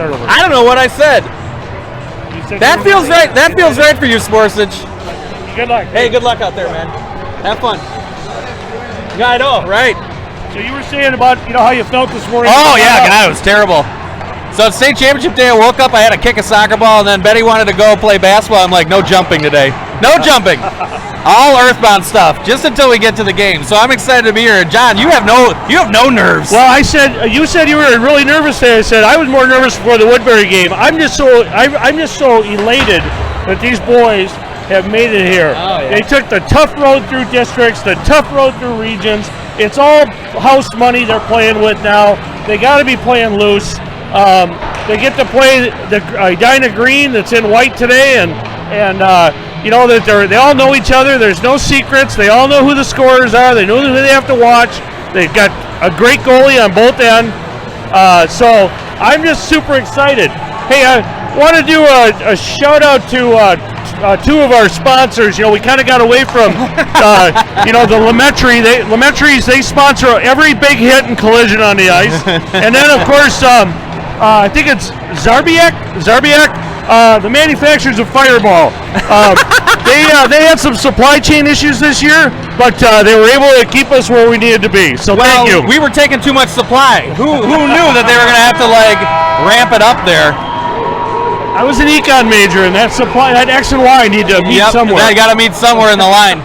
start over. I don't know what I said. That feels right. That feels right for you, Sporsage. Good luck. Hey, good luck out there, man. Have fun. Yeah, I know, right? So you were saying about how you felt this morning. Oh yeah, God, it was terrible. So it's state championship day. I woke up, I had to kick a soccer ball, and then Betty wanted to go play basketball. I'm like, no jumping today. No jumping. All earthbound stuff, just until we get to the game. So I'm excited to be here. John, you have no nerves. Well, you said you were really nervous today. I said I was more nervous before the Woodbury game. I'm just so elated that these boys have made it here. Oh, yeah. They took the tough road through districts, the tough road through regions. It's all house money they're playing with now. They got to be playing loose. They get to play the Edina green that's in white today, and that they all know each other. There's no secrets. They all know who the scorers are. They know who they have to watch. They've got a great goalie on both ends. So I'm just super excited. Hey, I want to do a shout out to two of our sponsors. We kind of got away from the Lametri. They sponsor every big hit and collision on the ice, and then of course I think it's Zarbiak, the manufacturers of Fireball. They had some supply chain issues this year, but they were able to keep us where we needed to be. So thank you. We were taking too much supply. Who knew that they were going to have to ramp it up there? I was an econ major, and that X and Y need to meet somewhere. They got to meet somewhere in the line.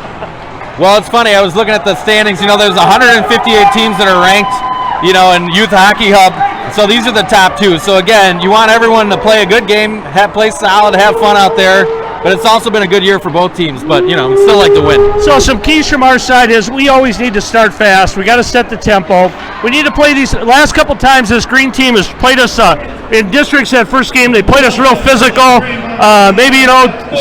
Well, it's funny. I was looking at the standings. There's 158 teams that are ranked, in Youth Hockey Hub. So these are the top two. So again, you want everyone to play a good game, play solid, have fun out there. But it's also been a good year for both teams. But we still like to win. So some keys from our side is we always need to start fast. We got to set the tempo. We need to play these. Last couple times this green team has played us in districts. That first game they played us real physical. Maybe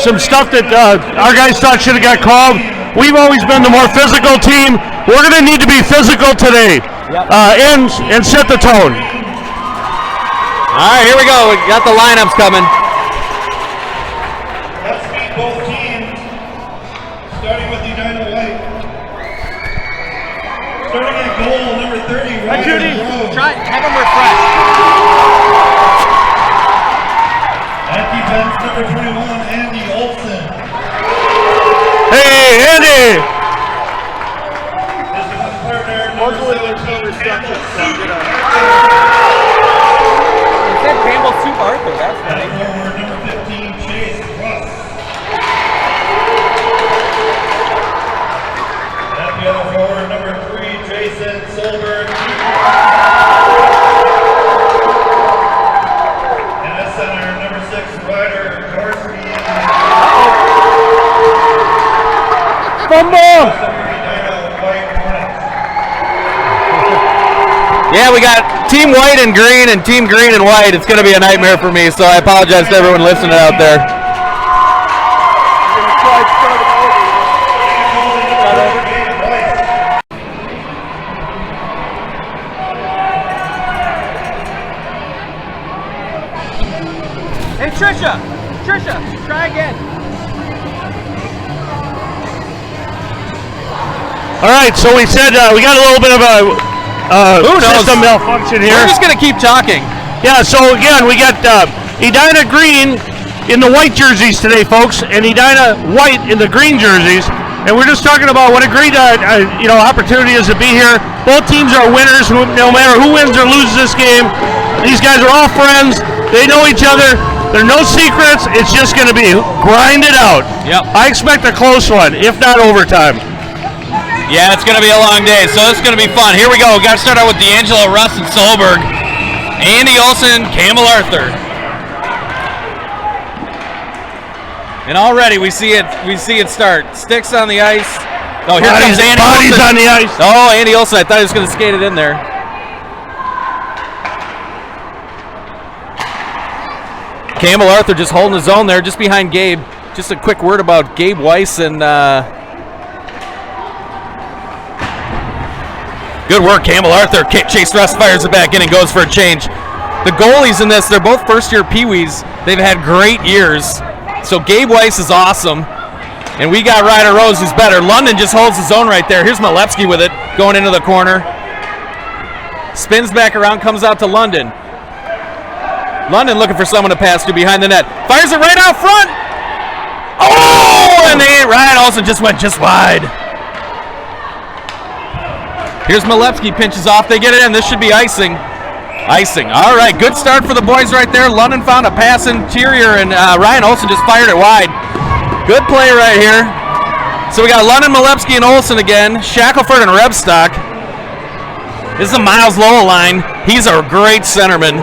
some stuff that our guys thought should have got called. We've always been the more physical team. We're going to need to be physical today, and set the tone. All right, here we go. We got the lineups coming. Let's meet both teams, starting with Edina White. Starting at goal, number 30, Hi, Judy. Try, have them refresh. At defense, number 21, Andy Olson. Hey, Andy! His partner, number 17, Campbell Campbell Soup Arthur, that's funny. Forward, number 15, Chase Russ. At the other forward, number 3, Jason Solberg. And at center, number 6, Ryder Gorski. Fumble! Yeah, we got Team White and Green and Team Green and White. It's going to be a nightmare for me, so I apologize to everyone listening out there. Hey, Trisha, try again. All right, so we said we got a little bit of a system malfunction here. We're just going to keep talking. Yeah, so again, we got Edina Green in the white jerseys today, folks, and Edina White in the green jerseys. And we're just talking about what a great opportunity is to be here. Both teams are winners, no matter who wins or loses this game. These guys are all friends. They know each other. There are no secrets. It's just going to be grinded out. Yep. I expect a close one, if not overtime. Yeah, it's going to be a long day, so it's going to be fun. Here we go. We got to start out with D'Angelo, Russ, and Solberg. Andy Olson, Campbell Arthur. And already we see it start. Sticks on the ice. Oh, here comes Andy Olson. Bodies on the ice. Oh, Andy Olson. I thought he was going to skate it in there. Campbell Arthur just holding his own there, just behind Gabe. Just a quick word about Gabe Weiss and good work, Campbell Arthur. Chase Russ fires it back in and goes for a change. The goalies in this, they're both first-year Pee-wees. They've had great years. So Gabe Weiss is awesome. And we got Ryder Rose, who's better. London just holds his own right there. Here's Malepsky with it, going into the corner. Spins back around, comes out to London. London looking for someone to pass to behind the net. Fires it right out front. Oh, and Ryan Olsen just went just wide. Here's Malevsky, pinches off. They get it in. This should be icing. Icing. All right, good start for the boys right there. London found a pass interior, and Ryan Olsen just fired it wide. Good play right here. So we got London, Malevsky, and Olsen again. Shackelford and Rebstock. This is a Miles Lowell line. He's a great centerman.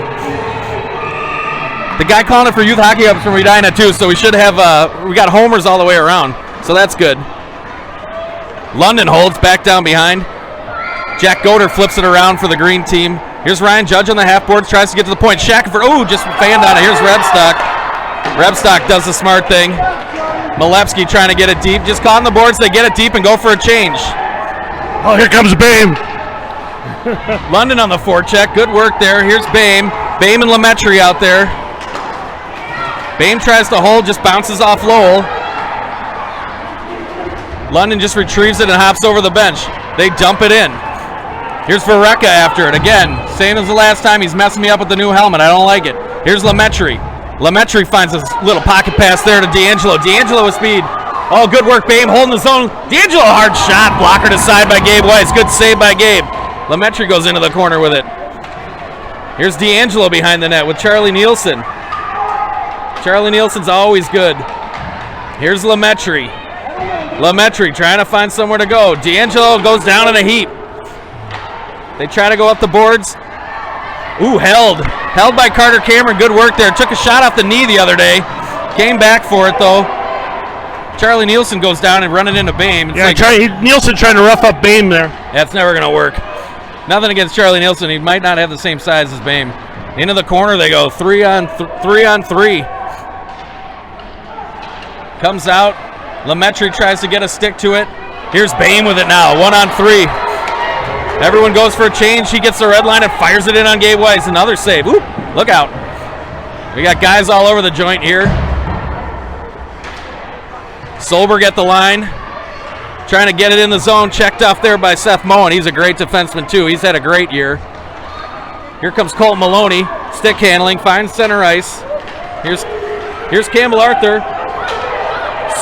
The guy calling it for Youth Hockey Hubs from Edina too, so we should have, we got homers all the way around. So that's good. London holds back down behind. Jack Goder flips it around for the green team. Here's Ryan Judge on the half boards, tries to get to the point. Shackelford, just fanned on it. Here's Rebstock. Rebstock does the smart thing. Malevsky trying to get it deep. Just caught on the boards. They get it deep and go for a change. Oh, here comes Bame. London on the forecheck. Good work there. Here's Bame. Bame and Lemaitre out there. Bame tries to hold, just bounces off Lowell. London just retrieves it and hops over the bench. They dump it in. Here's Verrecka after it. Again, same as the last time. He's messing me up with the new helmet. I don't like it. Here's Lemaitre. Lemaitre finds a little pocket pass there to D'Angelo. D'Angelo with speed. Oh, good work, Bame holding the zone. D'Angelo, hard shot. Blocker aside by Gabe Weiss. Good save by Gabe. Lemaitre goes into the corner with it. Here's D'Angelo behind the net with Charlie Nielsen. Charlie Nielsen's always good. Here's Lemaitre. Lemaitre trying to find somewhere to go. D'Angelo goes down in a heap. They try to go up the boards. Ooh, held. Held by Carter Cameron. Good work there. Took a shot off the knee the other day. Came back for it, though. Charlie Nielsen goes down and running into Bame. Nielsen trying to rough up Bame there. That's never going to work. Nothing against Charlie Nielsen. He might not have the same size as Bame. Into the corner they go. 3 on 3. Comes out. Lemaitre tries to get a stick to it. Here's Bame with it now. 1 on 3. Everyone goes for a change. He gets the red line and fires it in on Gabe Weiss. Another save. Oop, look out. We got guys all over the joint here. Solberg at the line. Trying to get it in the zone. Checked off there by Seth Moen. He's a great defenseman too. He's had a great year. Here comes Colton Maloney. Stick handling. Finds center ice. Here's Campbell Arthur.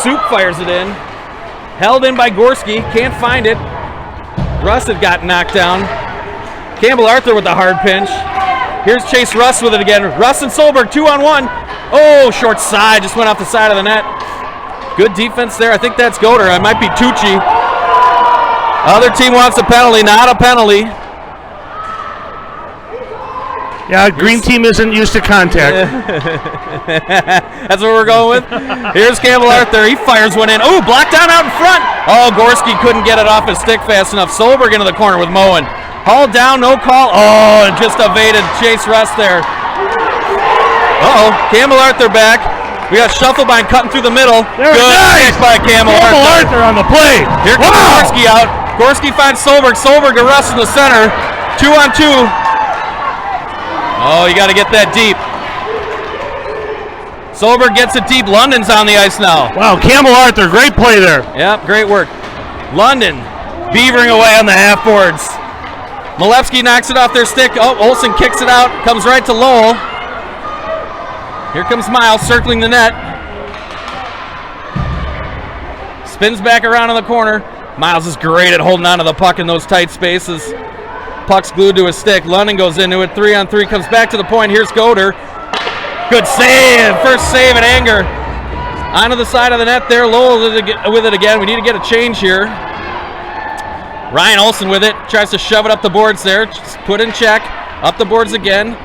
Soup fires it in. Held in by Gorski. Can't find it. Russ had got knocked down. Campbell Arthur with the hard pinch. Here's Chase Russ with it again. Russ and Solberg 2 on 1. Oh, short side. Just went off the side of the net. Good defense there. I think that's Goder. It might be Tucci. Other team wants a penalty. Not a penalty. Yeah, green team isn't used to contact. That's what we're going with. Here's Campbell Arthur. He fires one in. Oh, blocked down out in front. Oh, Gorski couldn't get it off his stick fast enough. Solberg into the corner with Moen. Hauled down, no call. Oh, and just evaded Chase Russ there. Uh-oh, Campbell Arthur back. We got Shufflebein cutting through the middle. There Good nice. by Campbell Arthur on the play. Here comes Gorski out. Gorski finds Solberg. Solberg to Russ in the center. 2 on 2. Oh, you got to get that deep. Solberg gets it deep. London's on the ice now. Wow, Campbell Arthur, great play there. Yep, great work. London beavering away on the half boards. Malevsky knocks it off their stick. Oh, Olsen kicks it out. Comes right to Lowell. Here comes Miles circling the net. Spins back around in the corner. Miles is great at holding on to the puck in those tight spaces. Puck's glued to his stick. London goes into it. 3 on 3. Comes back to the point. Here's Goder. Good save. First save at Anger. Onto the side of the net there. Lowell with it again. We need to get a change here. Ryan Olsen with it. Tries to shove it up the boards there. Just put in check. Up the boards again.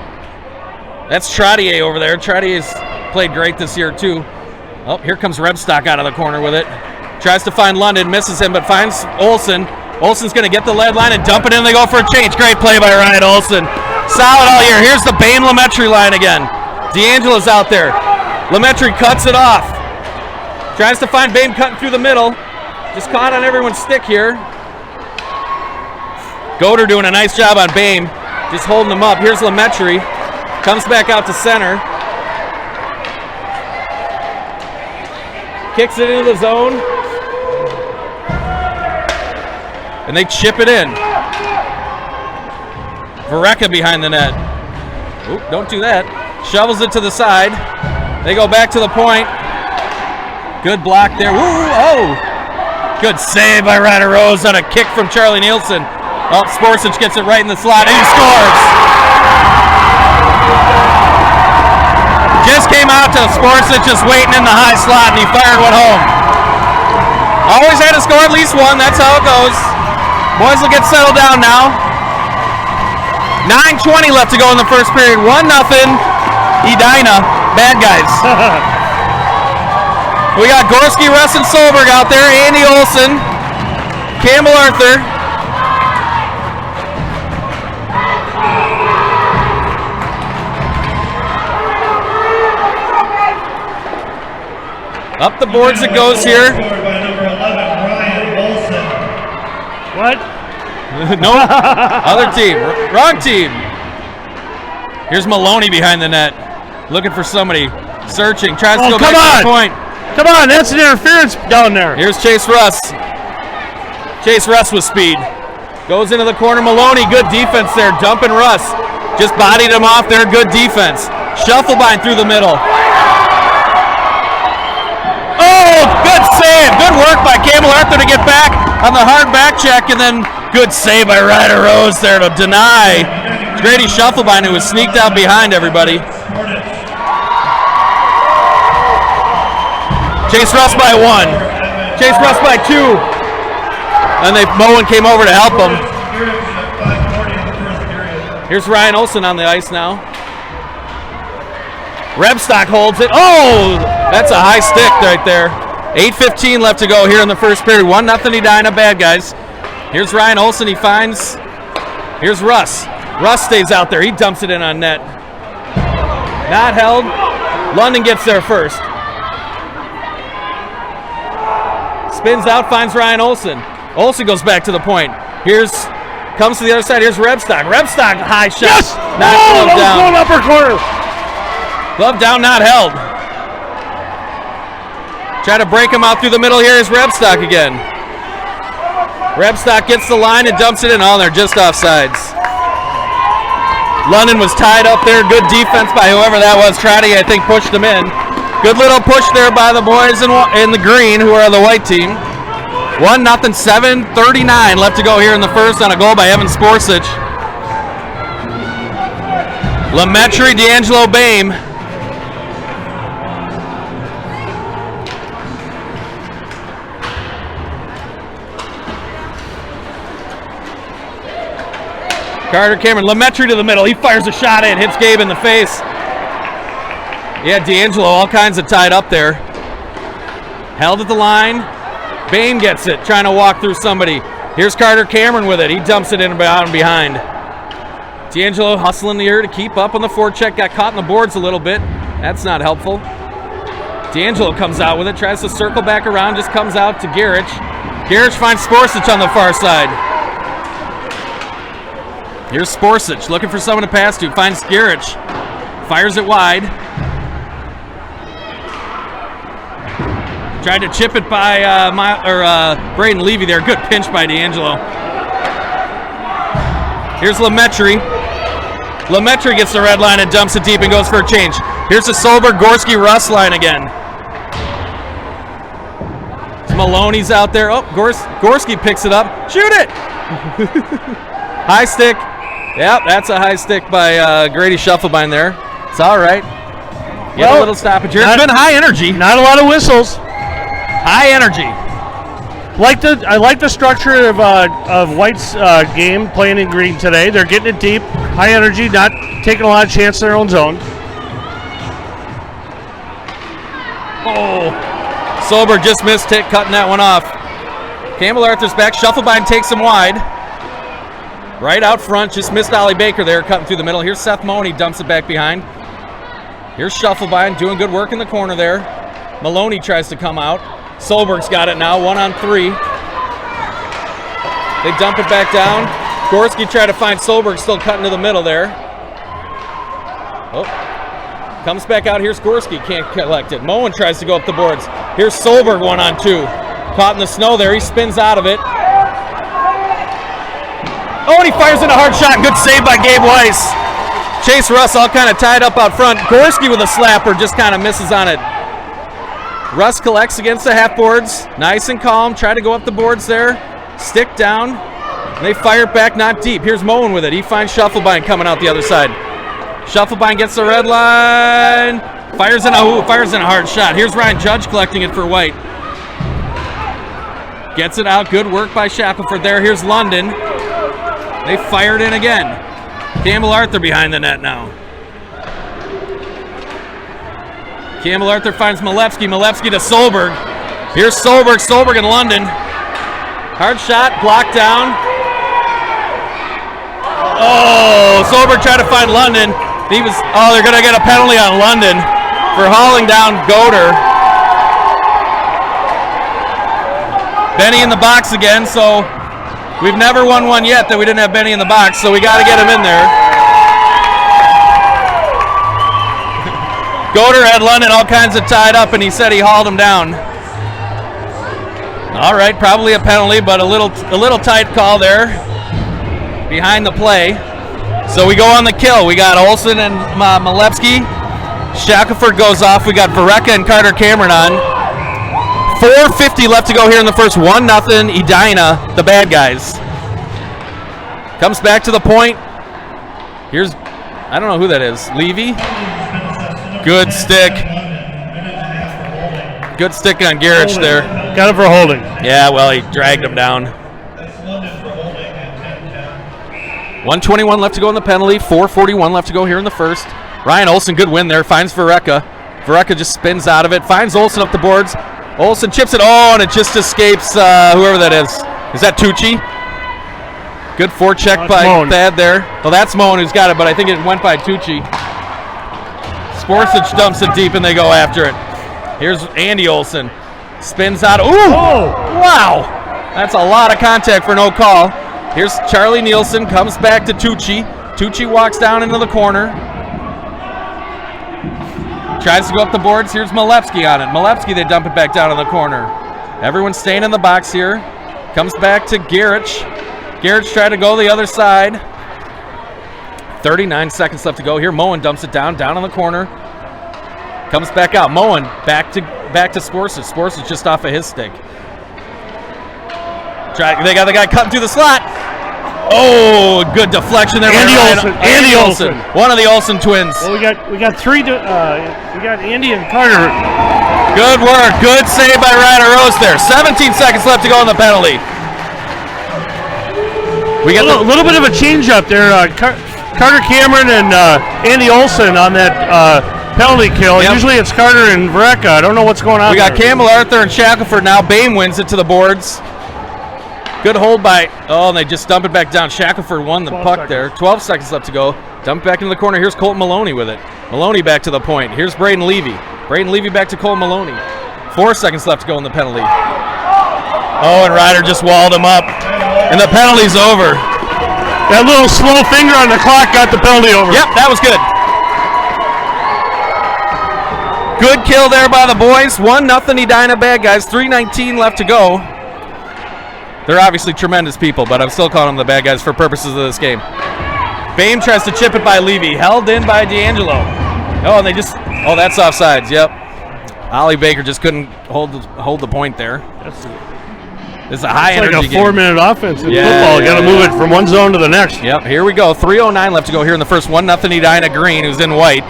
That's Trottier over there. Trottier's played great this year too. Oh, here comes Rebstock out of the corner with it. Tries to find London. Misses him, but finds Olsen. Olsen's going to get the lead line and dump it in. They go for a change. Great play by Ryan Olsen. Solid all year. Here's the Bame Lemaitre line again. D'Angelo's out there. Lemaitre cuts it off. Tries to find Bame cutting through the middle. Just caught on everyone's stick here. Goder doing a nice job on Bame. Just holding him up. Here's Lemaitre. Comes back out to center. Kicks it into the zone. And they chip it in. Verrecka behind the net. Oop, don't do that. Shovels it to the side. They go back to the point. Good block there. Woo! Oh! Good save by Ryder Rose on a kick from Charlie Nielsen. Oh, Sporsic gets it right in the slot, and he scores! Just came out to Sporsic just waiting in the high slot, and he fired one home. Always had to score at least one. That's how it goes. Boys will get settled down now. 9:20 left to go in the first period. 1-0. Edina. Bad guys. We got Gorski, Russ, and Solberg out there. Andy Olson. Campbell Arthur. Up the boards it goes here. What? No, other team. Wrong team. Here's Maloney behind the net. Looking for somebody. Searching. Tries to go back to the point. Come on, that's an interference down there. Here's Chase Russ. Chase Russ with speed. Goes into the corner. Maloney, good defense there. Dumping Russ. Just bodied him off there. Good defense. Shufflebind through the middle. Oh, good save. Good work by Campbell Arthur to get back on the hard back check, and then good save by Ryder Rose there to deny Grady Shufflebind, who was sneaked out behind everybody. Chase Russ by 1. Chase Russ by 2. And Moen came over to help him. Here's Ryan Olson on the ice now. Rebstock holds it. Oh, that's a high stick right there. 8:15 left to go here in the first period. 1-0 Edina, bad guys. Here's Ryan Olson. He finds. Here's Russ. Russ stays out there. He dumps it in on net. Not held. London gets there first. Spins out, finds Ryan Olson. Olson goes back to the point. Comes to the other side. Here's Rebstock. Rebstock, high shot. Yes! Not glove down. Going upper corner. Glove down, not held. Try to break him out through the middle here is Rebstock again. Rebstock gets the line and dumps it in. Oh, they're just offsides. London was tied up there. Good defense by whoever that was. Trotty, I think, pushed him in. Good little push there by the boys in the green, who are the white team. 1-0, 7:39 left to go here in the first on a goal by Evan Sporsic. Lemaitre, D'Angelo Bame. Carter Cameron, Lemaitre to the middle. He fires a shot in, hits Gabe in the face. Yeah, D'Angelo, all kinds of tied up there. Held at the line. Bame gets it, trying to walk through somebody. Here's Carter Cameron with it. He dumps it in and behind. D'Angelo hustling the air to keep up on the forecheck. Got caught in the boards a little bit. That's not helpful. D'Angelo comes out with it, tries to circle back around, just comes out to Garich. Garich finds Sporsic on the far side. Here's Sporsic, looking for someone to pass to. Finds Garich. Fires it wide. Tried to chip it by Braden Levy there. Good pinch by D'Angelo. Here's Lemaitre. Lemaitre gets the red line and dumps it deep and goes for a change. Here's the Solberg, Gorski, Russ line again. Maloney's out there. Oh, Gorski picks it up. Shoot it! High stick. Yep, that's a high stick by Grady Shufflebind there. It's all right. Get a little stoppage here. It's been high energy. Not a lot of whistles. High energy. I like the structure of White's game playing in green today. They're getting it deep, high energy, not taking a lot of chances in their own zone. Oh, Solberg just missed it, cutting that one off. Campbell Arthur's back. Shufflebind takes him wide. Right out front, just missed Ollie Baker there, cutting through the middle. Here's Seth Moen, he dumps it back behind. Here's Shufflebind doing good work in the corner there. Maloney tries to come out. Solberg's got it now, 1-on-3. They dump it back down. Gorski tried to find Solberg, still cutting to the middle there. Oh, comes back out. Here's Gorski, can't collect it. Moen tries to go up the boards. Here's Solberg, 1-on-2. Caught in the snow there, he spins out of it. Oh, and he fires in a hard shot. Good save by Gabe Weiss. Chase Russ all kind of tied up out front. Gorski with a slapper just kind of misses on it. Russ collects against the half boards. Nice and calm. Try to go up the boards there. Stick down. And they fire it back, not deep. Here's Moen with it. He finds Shufflebine coming out the other side. Shufflebine gets the red line. Fires in a hard shot. Here's Ryan Judge collecting it for White. Gets it out. Good work by Shackelford there. Here's London. They fired in again. Campbell Arthur behind the net now. Campbell Arthur finds Malevsky. Malevsky to Solberg. Here's Solberg. Solberg in London. Hard shot. Blocked down. Oh, Solberg tried to find London. They're going to get a penalty on London for hauling down Goder. Benny in the box again, so we've never won one yet that we didn't have Benny in the box, so we got to get him in there. Goder had London all kinds of tied up, and he said he hauled him down. All right, probably a penalty, but a little tight call there behind the play. So we go on the kill. We got Olsen and Malevsky. Shackelford goes off. We got Vareka and Carter Cameron on. 4:50 left to go here in the first. 1-0 Edina, the bad guys. Comes back to the point. Here's, I don't know who that is. Levy. Good stick. Good stick on Garrich there. Got it for holding. Yeah, well, he dragged him down. 1:21 left to go in the penalty. 4:41 left to go here in the first. Ryan Olsen, good win there. Finds Vareka. Vareka just spins out of it. Finds Olsen up the boards. Olsen chips it. Oh, and it just escapes whoever that is. Is that Tucci? Good forecheck by Moen. Thad there. Well, that's Moen who's got it, but I think it went by Tucci. Sporcic dumps it deep, and they go after it. Here's Andy Olsen. Spins out. Ooh! Oh. Wow! That's a lot of contact for no call. Here's Charlie Nielsen. Comes back to Tucci. Tucci walks down into the corner. Tries to go up the boards. Here's Malevsky on it. Malevsky, they dump it back down in the corner. Everyone's staying in the box here. Comes back to Garrich. Garrich tried to go the other side. 39 seconds left to go here. Moen dumps it down in the corner. Comes back out. Moen back to Sporcic. Sporcic just off of his stick. They got the guy cutting through the slot. Oh, good deflection there. Andy Olsen. One of the Olsen twins. Well, we got three. We got Andy and Carter. Good work. Good save by Ryder Rose there. 17 seconds left to go on the penalty. We got a little bit of a change up there. Carter Cameron and Andy Olsen on that penalty kill. Yep. Usually it's Carter and Vareka. I don't know what's going on. We got Campbell Arthur and Shackelford now. Bame wins it to the boards. Good hold by, and they just dump it back down. Shackelford won the puck there. 12 seconds left to go. Dump back into the corner. Here's Colton Maloney with it. Maloney back to the point. Here's Braden Levy. Braden Levy back to Cole Maloney. 4 seconds left to go in the penalty. Oh, and Ryder just walled him up. And the penalty's over. That little slow finger on the clock got the penalty over. Yep, that was good. Good kill there by the boys. 1-0 Edina bad guys. 3:19 left to go. They're obviously tremendous people, but I'm still calling them the bad guys for purposes of this game. Bame tries to chip it by Levy. Held in by D'Angelo. Oh, and that's offsides. Yep. Ollie Baker just couldn't hold the point there. It's a high energy like a game. 4-minute offense in football. You got to move it from one zone to the next. Yep, here we go. 3:09 left to go here in the first. 1-0 Edina Green, who's in white.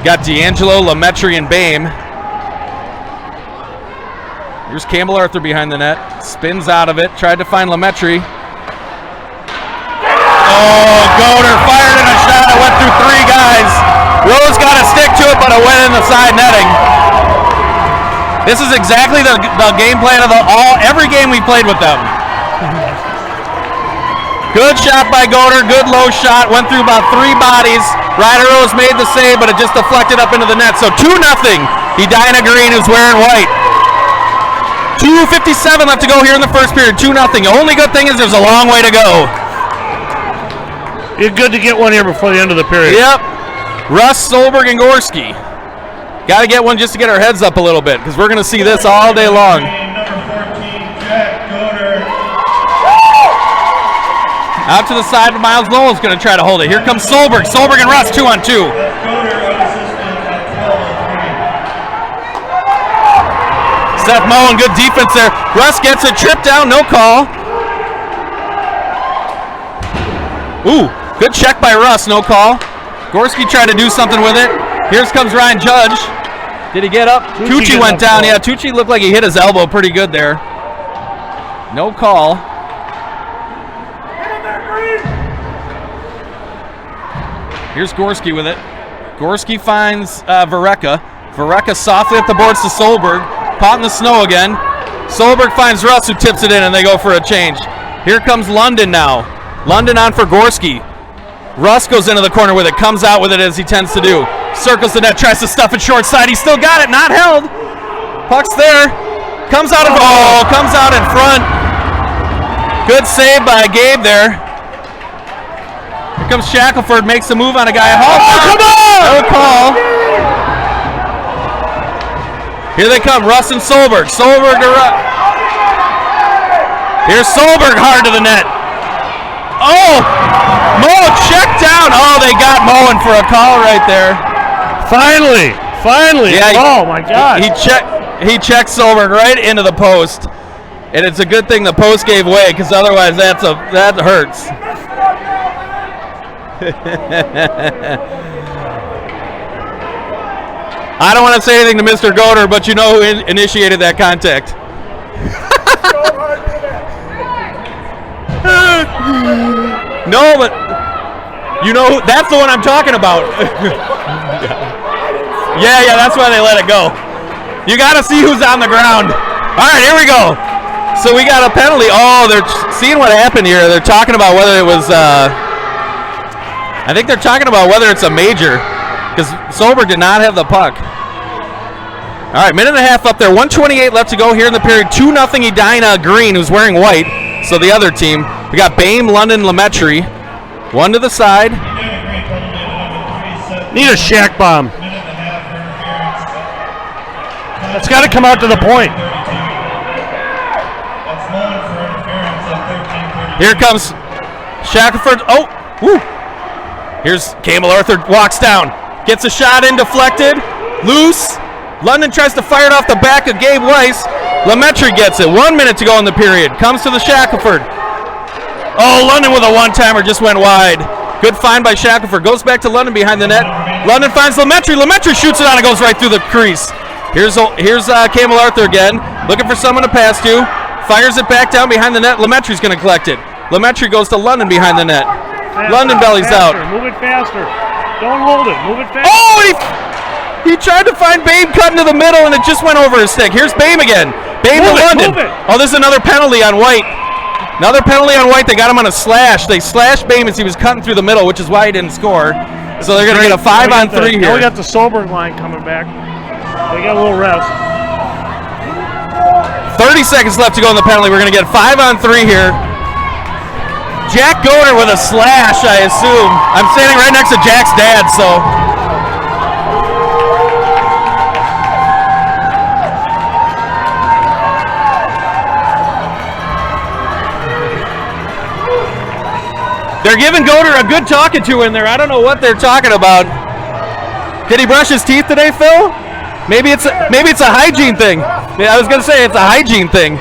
Got D'Angelo, Lemaitre, and Bame. Here's Campbell Arthur behind the net. Spins out of it. Tried to find Lemaitre. Oh, Goder fired in a shot. It went through 3 guys. Rose got a stick to it, but it went in the side netting. This is exactly the game plan of every game we played with them. Good shot by Goder. Good low shot. Went through about 3 bodies. Ryder Rose made the save, but it just deflected up into the net. So 2-0. Edina Green, who's wearing white. 2:57 left to go here in the first period. 2-0. The only good thing is there's a long way to go. It's good to get one here before the end of the period. Yep. Russ, Solberg, and Gorski. Got to get one just to get our heads up a little bit, because we're going to see this all day long. Number 14, Jack Goder. Out to the side, Miles Lowell's going to try to hold it. Here comes Solberg. Solberg and Russ, 2-on-2. Seth Moen, good defense there. Russ gets it, tripped down, no call. Ooh, good check by Russ, no call. Gorski tried to do something with it. Here comes Ryan Judge. Did he get up? Tucci went down. Yeah, Tucci looked like he hit his elbow pretty good there. No call. Here's Gorski with it. Gorski finds Vareka. Vareka softly at the boards to Solberg. Caught in the snow again. Solberg finds Russ, who tips it in, and they go for a change. Here comes London now. London on for Gorski. Russ goes into the corner with it, comes out with it as he tends to do. Circles the net, tries to stuff it short side. He still got it, not held. Puck's there. Comes out comes out in front. Good save by Gabe there. Here comes Shackelford, makes a move on a guy. Come on! No call. Here they come, Russ and Solberg. Solberg to Russ. Here's Solberg hard to the net. Oh! Moen checked down. Oh, they got Moen for a call right there. Finally. Yeah, oh my God. He checked Solberg right into the post. And it's a good thing the post gave way, because otherwise that hurts. I don't want to say anything to Mr. Goder, but you know who initiated that contact. No, but you know that's the one I'm talking about. Yeah, that's why they let it go. You got to see who's on the ground. All right, here we go. So we got a penalty. Oh, they're seeing what happened here. They're talking about whether it was. I think they're talking about whether it's a major, because Solberg did not have the puck. All right, minute and a half up there. 1:28 left to go here in the period. 2-0 Edina Green, who's wearing white. So the other team. We got Bame, London, Lemaitre. One to the side. Need a shack bomb. It's got to come out to the point. Here comes Shackelford. Oh, woo. Here's Campbell Arthur, walks down. Gets a shot in, deflected. Loose. London tries to fire it off the back of Gabe Weiss. Lemaitre gets it. 1 minute to go in the period. Comes to the Shackelford. Oh, London with a one-timer just went wide. Good find by Shackelford. Goes back to London behind the net. London finds Lemaitre. Lemaitre shoots it on and goes right through the crease. Here's Campbell Arthur again. Looking for someone to pass to. Fires it back down behind the net. Lemaitre's going to collect it. Lemaitre goes to London behind the net. London bellies out. Move it faster. Don't hold it. Move it faster. Oh, he tried to find Bame cutting to the middle, and it just went over his stick. Here's Bame again. Bame to London. Oh, this is another penalty on White. Another penalty on White. They got him on a slash. They slashed Bame as he was cutting through the middle, which is why he didn't score. So they're going to get a 5-on-3 here. Now we got the Solberg line coming back. They got a little rest. 30 seconds left to go in the penalty. We're going to get 5-on-3 here. Jack Goder with a slash, I assume. I'm standing right next to Jack's dad, so. They're giving Goder a good talking to in there. I don't know what they're talking about. Did he brush his teeth today, Phil? Maybe it's a hygiene thing. Yeah, I was gonna say it's a hygiene thing.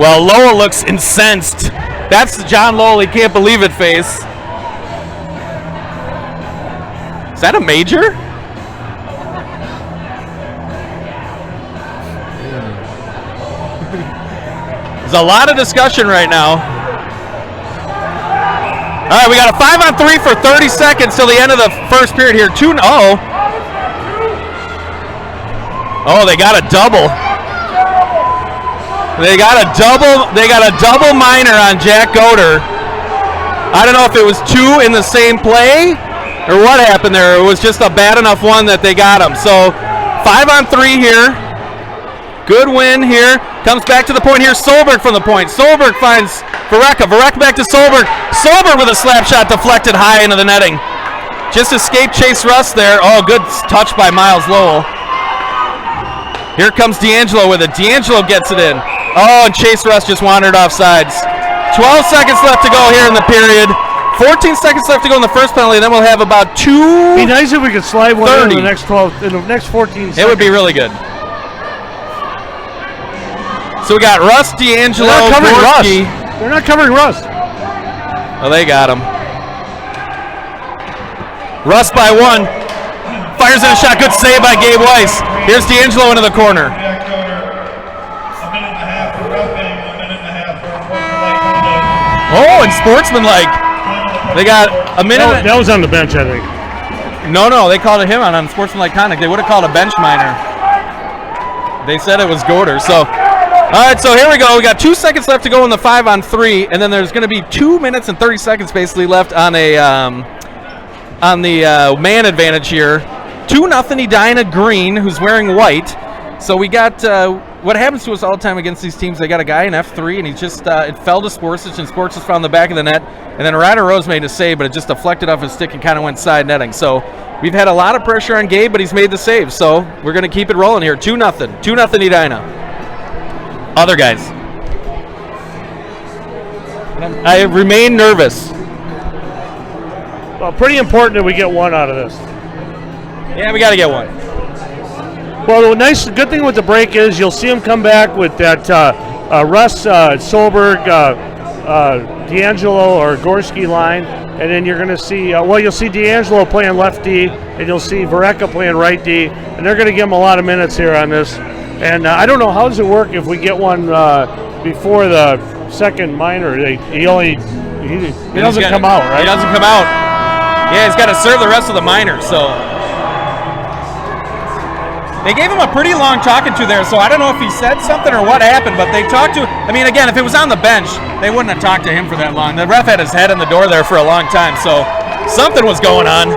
Well, Lowell looks incensed. That's John Lowell, he can't believe it face. Is that a major? There's a lot of discussion right now. All right, we got a 5-on-3 for 30 seconds till the end of the first period here. Oh, they got a double. They got a double minor on Jack Goder. I don't know if it was two in the same play or what happened there. It was just a bad enough one that they got him. So 5-on-3 here. Good win here. Comes back to the point here. Solberg from the point. Solberg finds Vareka. Vareka back to Solberg. Solberg with a slap shot deflected high into the netting. Just escaped Chase Russ there. Oh, good touch by Miles Lowell. Here comes D'Angelo with it. D'Angelo gets it in. Oh, and Chase Russ just wandered off sides. 12 seconds left to go here in the period. 14 seconds left to go in the first penalty. Then we'll have about 2. Be nice if we could slide one in the next 14 seconds. It would be really good. So we got Russ, D'Angelo, Gorski. They're not covering Russ. Oh, they got him. Russ by 1. Fires in a shot. Good save by Gabe Weiss. Here's D'Angelo into the corner. A minute and a half for roughing, a minute and a half for unsportsmanlike conduct. Oh, and sportsmanlike. They got a minute. That was on the bench, I think. No, they called him on unsportsmanlike conduct. They would have called a bench minor. They said it was Gorder. So, all right, so here we go. We got 2 seconds left to go in the 5-on-3, and then there's going to be 2 minutes and 30 seconds basically left on a man advantage here. 2-0 Edina Green, who's wearing white. So we got what happens to us all the time against these teams. They got a guy in F3, and he just it fell to Sportsich, and Sportsich found the back of the net, and then Ryder Rose made a save, but it just deflected off his stick and kind of went side netting. So we've had a lot of pressure on Gabe, but he's made the save. So we're going to keep it rolling here. 2-0. 2-0 Edina. Other guys. I remain nervous. Well, pretty important that we get one out of this. Yeah, we got to get one. Well, the good thing with the break is you'll see him come back with that Russ, Solberg, D'Angelo or Gorski line, and then you're going to see, you'll see D'Angelo playing left D, and you'll see Varecka playing right D, and they're going to give him a lot of minutes here on this. And I don't know, how does it work if we get one before the second minor? He doesn't come out, right? He doesn't come out. Yeah, he's got to serve the rest of the minors, so. They gave him a pretty long talking to there, so I don't know if he said something or what happened, but they talked to, I mean, again, if it was on the bench, they wouldn't have talked to him for that long. The ref had his head in the door there for a long time, so something was going on.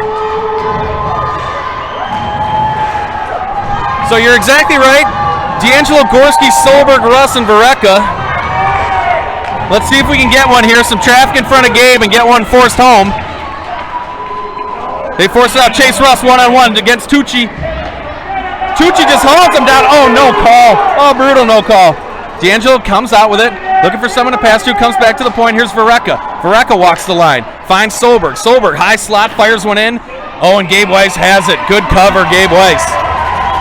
So you're exactly right. D'Angelo, Gorski, Solberg, Russ, and Varecka. Let's see if we can get one here. Some traffic in front of Gabe and get one forced home. They force it out. Chase Russ one-on-one against Tucci. Tucci just holds him down. Oh, no call. Oh, brutal no call. D'Angelo comes out with it, looking for someone to pass to, comes back to the point. Here's Varecka. Varecka walks the line, finds Solberg. Solberg, high slot, fires one in. Oh, and Gabe Weiss has it. Good cover, Gabe Weiss.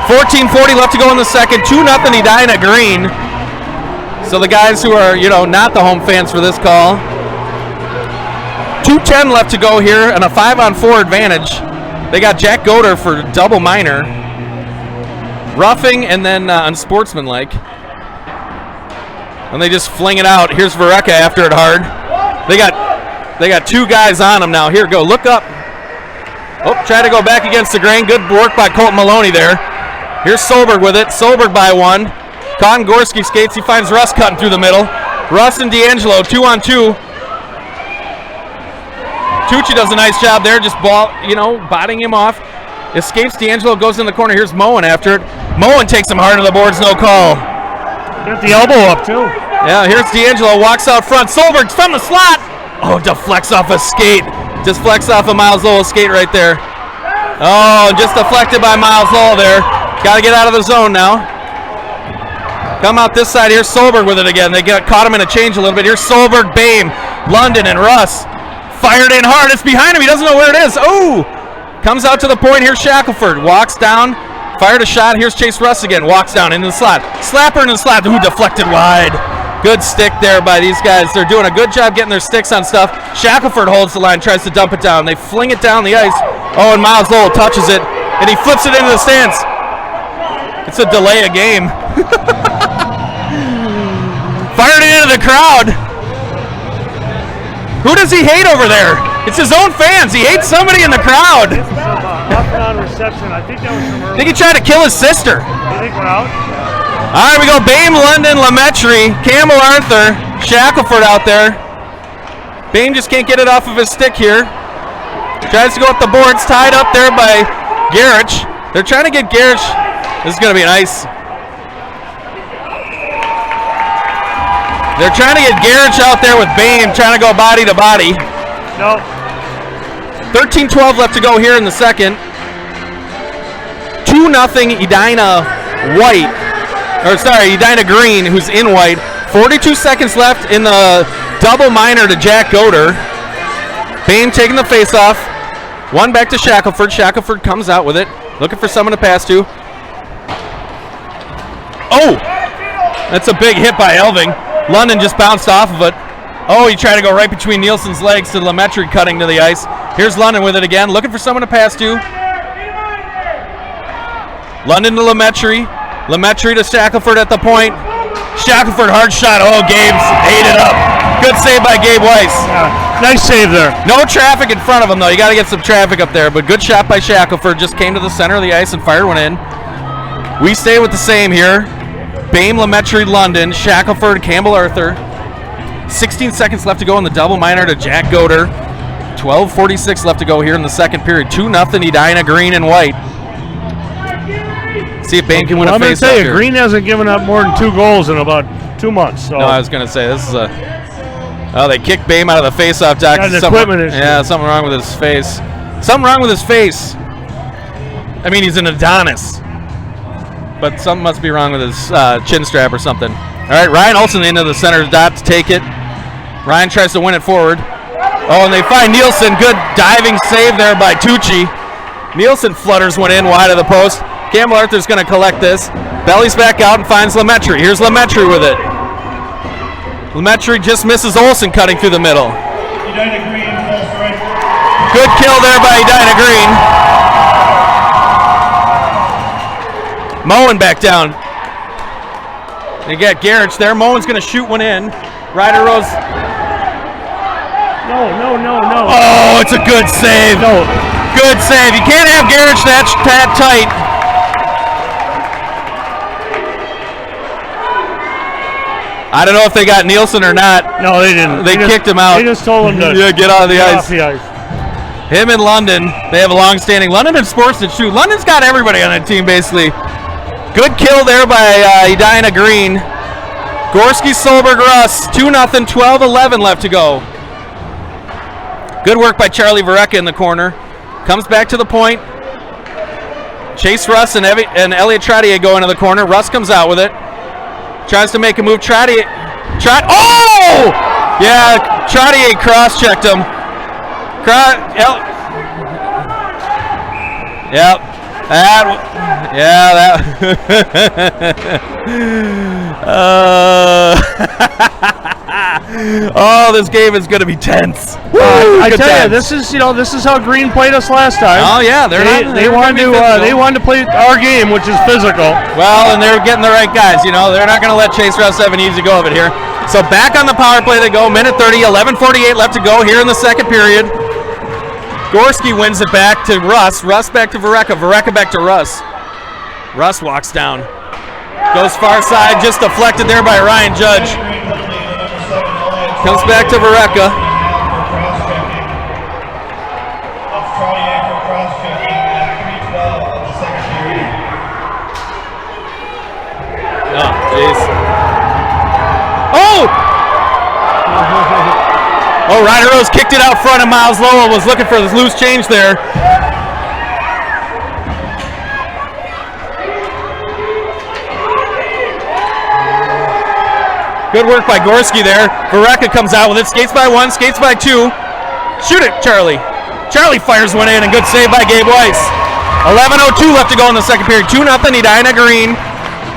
14:40 left to go in the second. 2-0 Edina Green. So the guys who are, not the home fans for this call. 2:10 left to go here and a 5-on-4 advantage. They got Jack Goder for double minor. Roughing and then unsportsmanlike. And they just fling it out. Here's Varecka after it hard. They got 2 guys on him now. Here, go. Look up. Oh, try to go back against the grain. Good work by Colton Maloney there. Here's Solberg with it. Solberg by 1. Con Gorski skates. He finds Russ cutting through the middle. Russ and D'Angelo 2-on-2. Tucci does a nice job there, just botting him off. Escapes D'Angelo, goes in the corner. Here's Moen after it. Moen takes him hard to the boards, no call. Got the elbow up, too. Yeah, here's D'Angelo, walks out front. Solberg from the slot. Oh, deflects off a skate. Deflects off a Miles Lowell skate right there. Oh, just deflected by Miles Lowell there. Got to get out of the zone now. Come out this side. Here's Solberg with it again. They caught him in a change a little bit. Here's Solberg, Bame, London, and Russ. Fired in hard. It's behind him. He doesn't know where it is. Oh! Comes out to the point. Here's Shackelford. Walks down. Fired a shot. Here's Chase Russ again. Walks down into the slot. Slapper into the slot. Ooh, deflected wide. Good stick there by these guys. They're doing a good job getting their sticks on stuff. Shackelford holds the line, tries to dump it down. They fling it down the ice. Oh, and Miles Lowell touches it, and he flips it into the stands. It's a delay of game. Fired it into the crowd. Who does he hate over there? It's his own fans. He hates somebody in the crowd. On reception. I think that was from earlier. I think he tried to kill his sister. You think we're out? All right, we go Bame, London, Lametry, Campbell Arthur, Shackelford out there. Bame just can't get it off of his stick here. Tries to go up the boards, tied up there by Garich. They're trying to get Garich. This is going to be nice. They're trying to get Garich out there with Bame, trying to go body to body. No. 13-12 left to go here in the second. 2-0 Edina White. or sorry, Edina Green, who's in white. 42 seconds left in the double minor to Jack Goder. Bame taking the face off. One back to Shackelford. Shackelford comes out with it, looking for someone to pass to. Oh, that's a big hit by Elving. London just bounced off of it. Oh, he tried to go right between Nielsen's legs to Lemaitre cutting to the ice. Here's London with it again, looking for someone to pass to. London to Lemaitre. Lemaitre to Shackelford at the point. Shackelford, hard shot. Oh, Gabe's ate it up. Good save by Gabe Weiss. Nice save there. No traffic in front of him, though. You got to get some traffic up there. But good shot by Shackelford. Just came to the center of the ice and fired one in. We stay with the same here. Bame, Lemaitre, London, Shackelford, Campbell Arthur. 16 seconds left to go in the double minor to Jack Goder. 12:46 left to go here in the second period. 2-0 Edina Green and white. See if Bame can win a face-off. I'm going to tell you, Green hasn't given up more than 2 goals in about 2 months. So. No, I was going to say, this is a... Oh, they kicked Bame out of the face-off, Doc. Equipment issue. Yeah, something wrong with his face. Something wrong with his face. I mean, he's an Adonis. But something must be wrong with his chin strap or something. All right, Ryan Olsen into the center dot to take it. Ryan tries to win it forward. Oh, and they find Nielsen. Good diving save there by Tucci. Nielsen flutters one in wide of the post. Campbell Arthur's going to collect this. Bellies back out and finds Lemaitre. Here's Lemaitre with it. Lemaitre just misses Olsen cutting through the middle. Edina Green, full strike. Good kill there by Edina Green. Moen back down. They got Garrich there. Moen's going to shoot one in. Ryder Rose. No. Oh, it's a good save. No. Good save. You can't have Garrich that tight. I don't know if they got Nielsen or not. No, they didn't. They kicked him out. They just told him to get out of the get ice. off the ice. Him and London, they have a long-standing. London and Sports that shoot. London's got everybody on that team, basically. Good kill there by Edina Green. Gorski, Solberg, Russ. 2-0, 12-11 left to go. Good work by Charlie Vareka in the corner. Comes back to the point. Chase Russ and Elliot Trottier go into the corner. Russ comes out with it. Tries to make a move. Trottier. Oh! Yeah, Trottier cross-checked him. Yep. Oh, this game is going to be tense. I tell you, this is how Green played us last time. Oh yeah, they wanted to play our game, which is physical. Well, and they're getting the right guys. They're not going to let Chase Russ have an easy go of it here. So back on the power play they go. Minute 30, 11:48 left to go here in the second period. Gorski wins it back to Russ. Russ back to Vareka. Vareka back to Russ. Russ walks down. Goes far side, just deflected there by Ryan Judge. Comes back to Vareka. Oh, jeez. Oh! Oh, Ryder Rose kicked it out front, and Miles Lowell was looking for this loose change there. Good work by Gorski there. Vareka comes out with it. Skates by 1, skates by 2. Shoot it, Charlie. Charlie fires one in, and good save by Gabe Weiss. 11:02 left to go in the second period. 2-0 Edina Green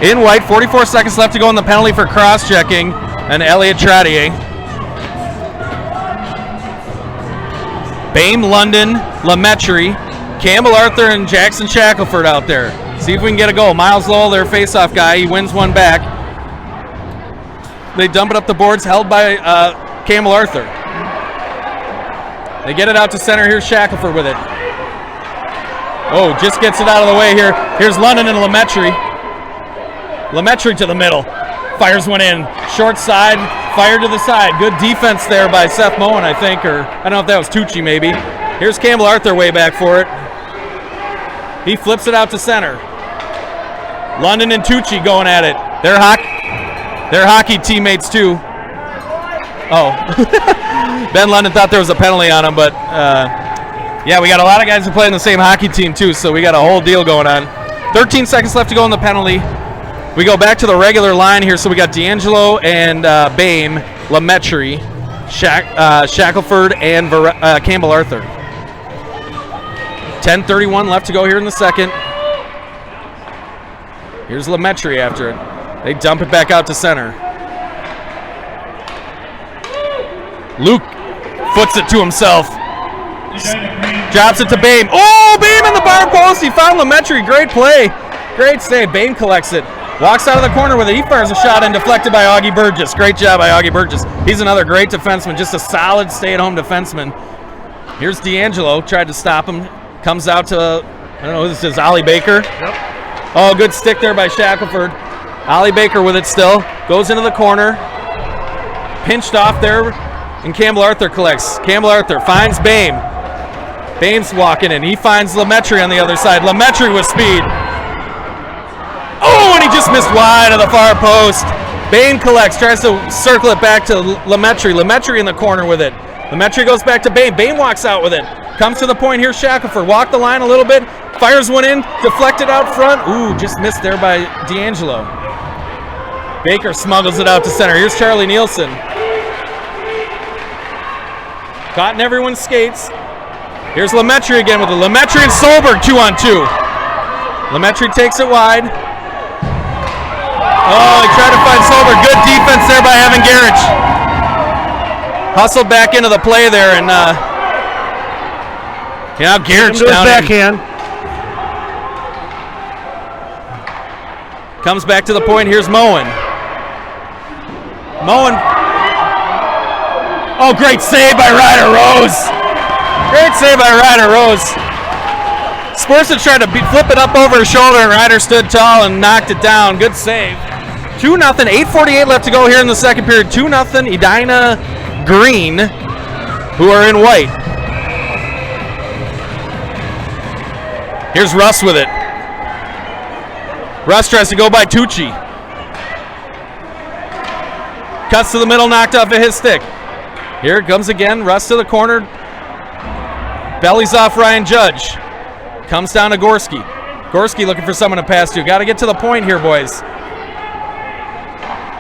in white. 44 seconds left to go in the penalty for cross-checking. And Elliot Trottier. Bame, London, Lemaitre, Campbell Arthur, and Jackson Shackelford out there. See if we can get a goal. Miles Lowell, their face-off guy. He wins one back. They dump it up the boards, held by Campbell Arthur. They get it out to center. Here's Shackelford with it. Oh, just gets it out of the way here. Here's London and Lemaitre. Lemaitre to the middle. Fires one in. Short side, fired to the side. Good defense there by Seth Moen, I think, or I don't know if that was Tucci maybe. Here's Campbell Arthur way back for it. He flips it out to center. London and Tucci going at it. They're hockey teammates too. Oh. Ben London thought there was a penalty on him, but yeah, we got a lot of guys who play in the same hockey team too, so we got a whole deal going on. 13 seconds left to go in the penalty. We go back to the regular line here, so we got D'Angelo and Bame, Lemaitre, Shackelford, and Campbell Arthur. 10:31 left to go here in the second. Here's Lemaitre after it. They dump it back out to center. Luke foots it to himself. Drops it to Bame. Oh, Bame in the bar post. He found Lemaitre. Great play. Great save. Bame collects it. Walks out of the corner with it. He fires a shot and deflected by Augie Burgess. Great job by Augie Burgess. He's another great defenseman. Just a solid stay-at-home defenseman. Here's D'Angelo. Tried to stop him. Comes out to, I don't know who this is, Ollie Baker. Yep. Oh, good stick there by Shackelford. Ollie Baker with it still. Goes into the corner. Pinched off there. And Campbell Arthur collects. Campbell Arthur finds Bame. Bame's walking in. He finds Lemaitre on the other side. Lemaitre with speed. Oh, and he just missed wide of the far post. Bame collects, tries to circle it back to Lemaitre. Lemaitre in the corner with it. Lemaitre goes back to Bame. Bame walks out with it. Comes to the point here, Shackelford. Walk the line a little bit. Fires one in. Deflected out front. Ooh, just missed there by D'Angelo. Baker smuggles it out to center. Here's Charlie Nielsen. Caught in everyone's skates. Here's Lemaitre again with it. Lemaitre and Solberg 2-on-2. Lemaitre takes it wide. Oh, he tried to find Solberg. Good defense there by Evan Garrich. Hustled back into the play there, and now Garrich down. Backhand. Comes back to the point. Here's Moen. Moen. Oh, great save by Ryder Rose. Great save by Ryder Rose. Sporson tried to flip it up over his shoulder, and Ryder stood tall and knocked it down. Good save. 2-0. 8:48 left to go here in the second period. 2-0. Edina Green, who are in white. Here's Russ with it. Russ tries to go by Tucci. Cuts to the middle, knocked off of his stick. Here it comes again. Russ to the corner. Bellies off Ryan Judge. Comes down to Gorski. Gorski looking for someone to pass to. Got to get to the point here, boys.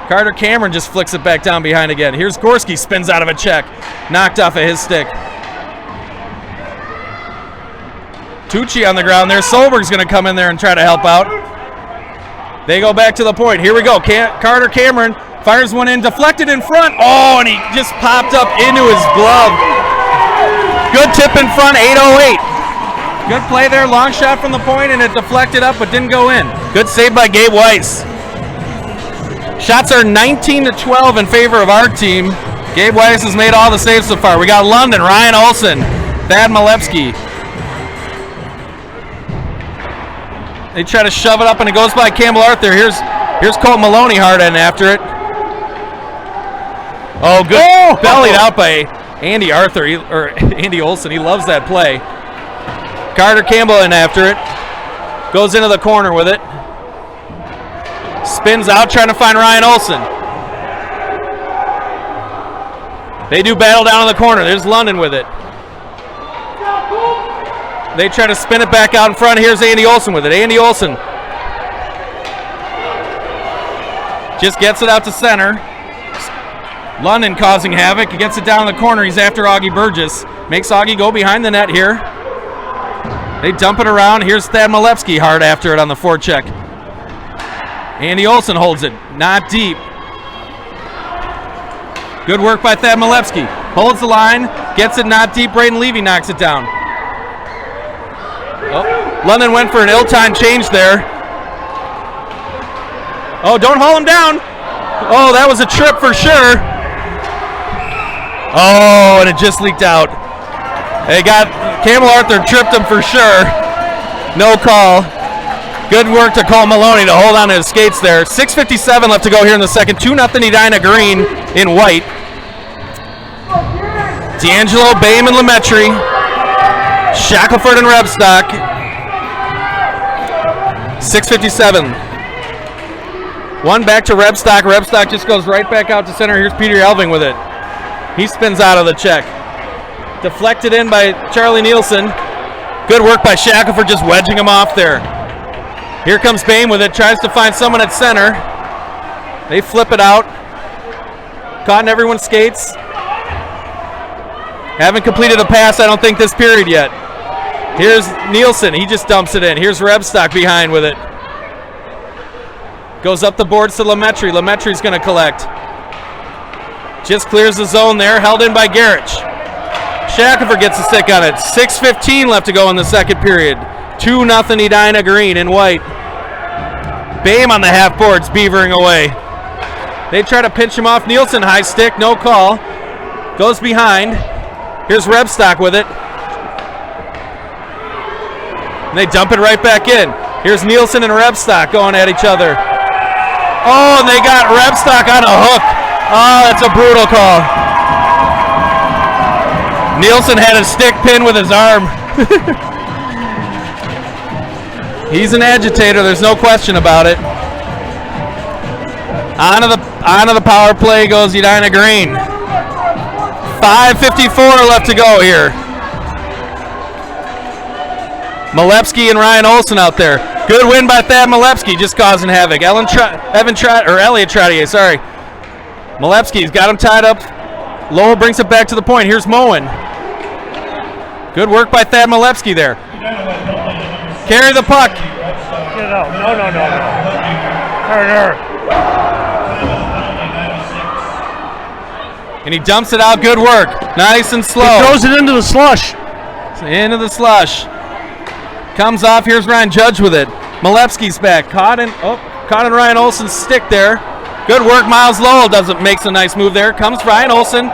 Carter Cameron just flicks it back down behind again. Here's Gorski. Spins out of a check. Knocked off of his stick. Tucci on the ground there. Solberg's going to come in there and try to help out. They go back to the point. Here we go. Carter Cameron fires one in. Deflected in front. Oh, and he just popped up into his glove. Good tip in front. 8:08. Good play there. Long shot from the point, and it deflected up but didn't go in. Good save by Gabe Weiss. Shots are 19-12 in favor of our team. Gabe Weiss has made all the saves so far. We got London, Ryan Olson, Thad Malepsky. They try to shove it up, and it goes by Campbell Arthur. Here's Colt Maloney hard in after it. Oh, good. Bellied out by Andy Arthur, or Andy Olson. He loves that play. Carter Campbell in after it. Goes into the corner with it. Spins out, trying to find Ryan Olson. They do battle down in the corner. There's London with it. They try to spin it back out in front. Here's Andy Olson with it. Andy Olson just gets it out to center. London causing havoc. He gets it down in the corner. He's after Augie Burgess. Makes Augie go behind the net here. They dump it around. Here's Thad Malepsky hard after it on the forecheck. Andy Olson holds it. Not deep. Good work by Thad Malepsky. Holds the line. Gets it not deep. Braden Levy knocks it down. Oh, London went for an ill-timed change there. Oh, don't haul him down. Oh, that was a trip for sure. Oh, and it just leaked out. They got Campbell Arthur tripped him for sure. No call. Good work to Cole Maloney to hold on to his skates there. 6:57 left to go here in the second. 2-0 Edina Green in white. D'Angelo, Bame, and Lemaitre. Shackelford and Rebstock. 6:57. One back to Rebstock. Rebstock just goes right back out to center. Here's Peter Elving with it. He spins out of the check. Deflected in by Charlie Nielsen. Good work by Shackelford just wedging him off there. Here comes Bame with it, tries to find someone at center. They flip it out. Caught in everyone's skates. Haven't completed a pass, I don't think, this period yet. Here's Nielsen, he just dumps it in. Here's Rebstock behind with it. Goes up the boards to Lemaitre. Lemaitri's going to collect. Just clears the zone there, held in by Garrett. Shackelford gets a stick on it. 6:15 left to go in the second period. 2-0 Edina Green in white. Bame on the half boards, beavering away. They try to pinch him off. Nielsen, high stick, no call. Goes behind. Here's Rebstock with it. And they dump it right back in. Here's Nielsen and Rebstock going at each other. Oh, and they got Rebstock on a hook. Oh, that's a brutal call. Nielsen had a stick pin with his arm. He's an agitator, there's no question about it. Onto the power play goes Edina Green. 5:54 left to go here. Malepsky and Ryan Olson out there. Good win by Thad Malepsky, just causing havoc. Elliot Trottier, sorry. Malepsky's got him tied up. Lowell brings it back to the point. Here's Moen. Good work by Thad Malepsky there. Carry the puck. Get out. No. Turner. And he dumps it out. Good work. Nice and slow. He throws it into the slush. Into the slush. Comes off. Here's Ryan Judge with it. Malepsky's back. Caught in Ryan Olson's stick there. Good work. Miles Lowell makes a nice move there. Comes Ryan Olson.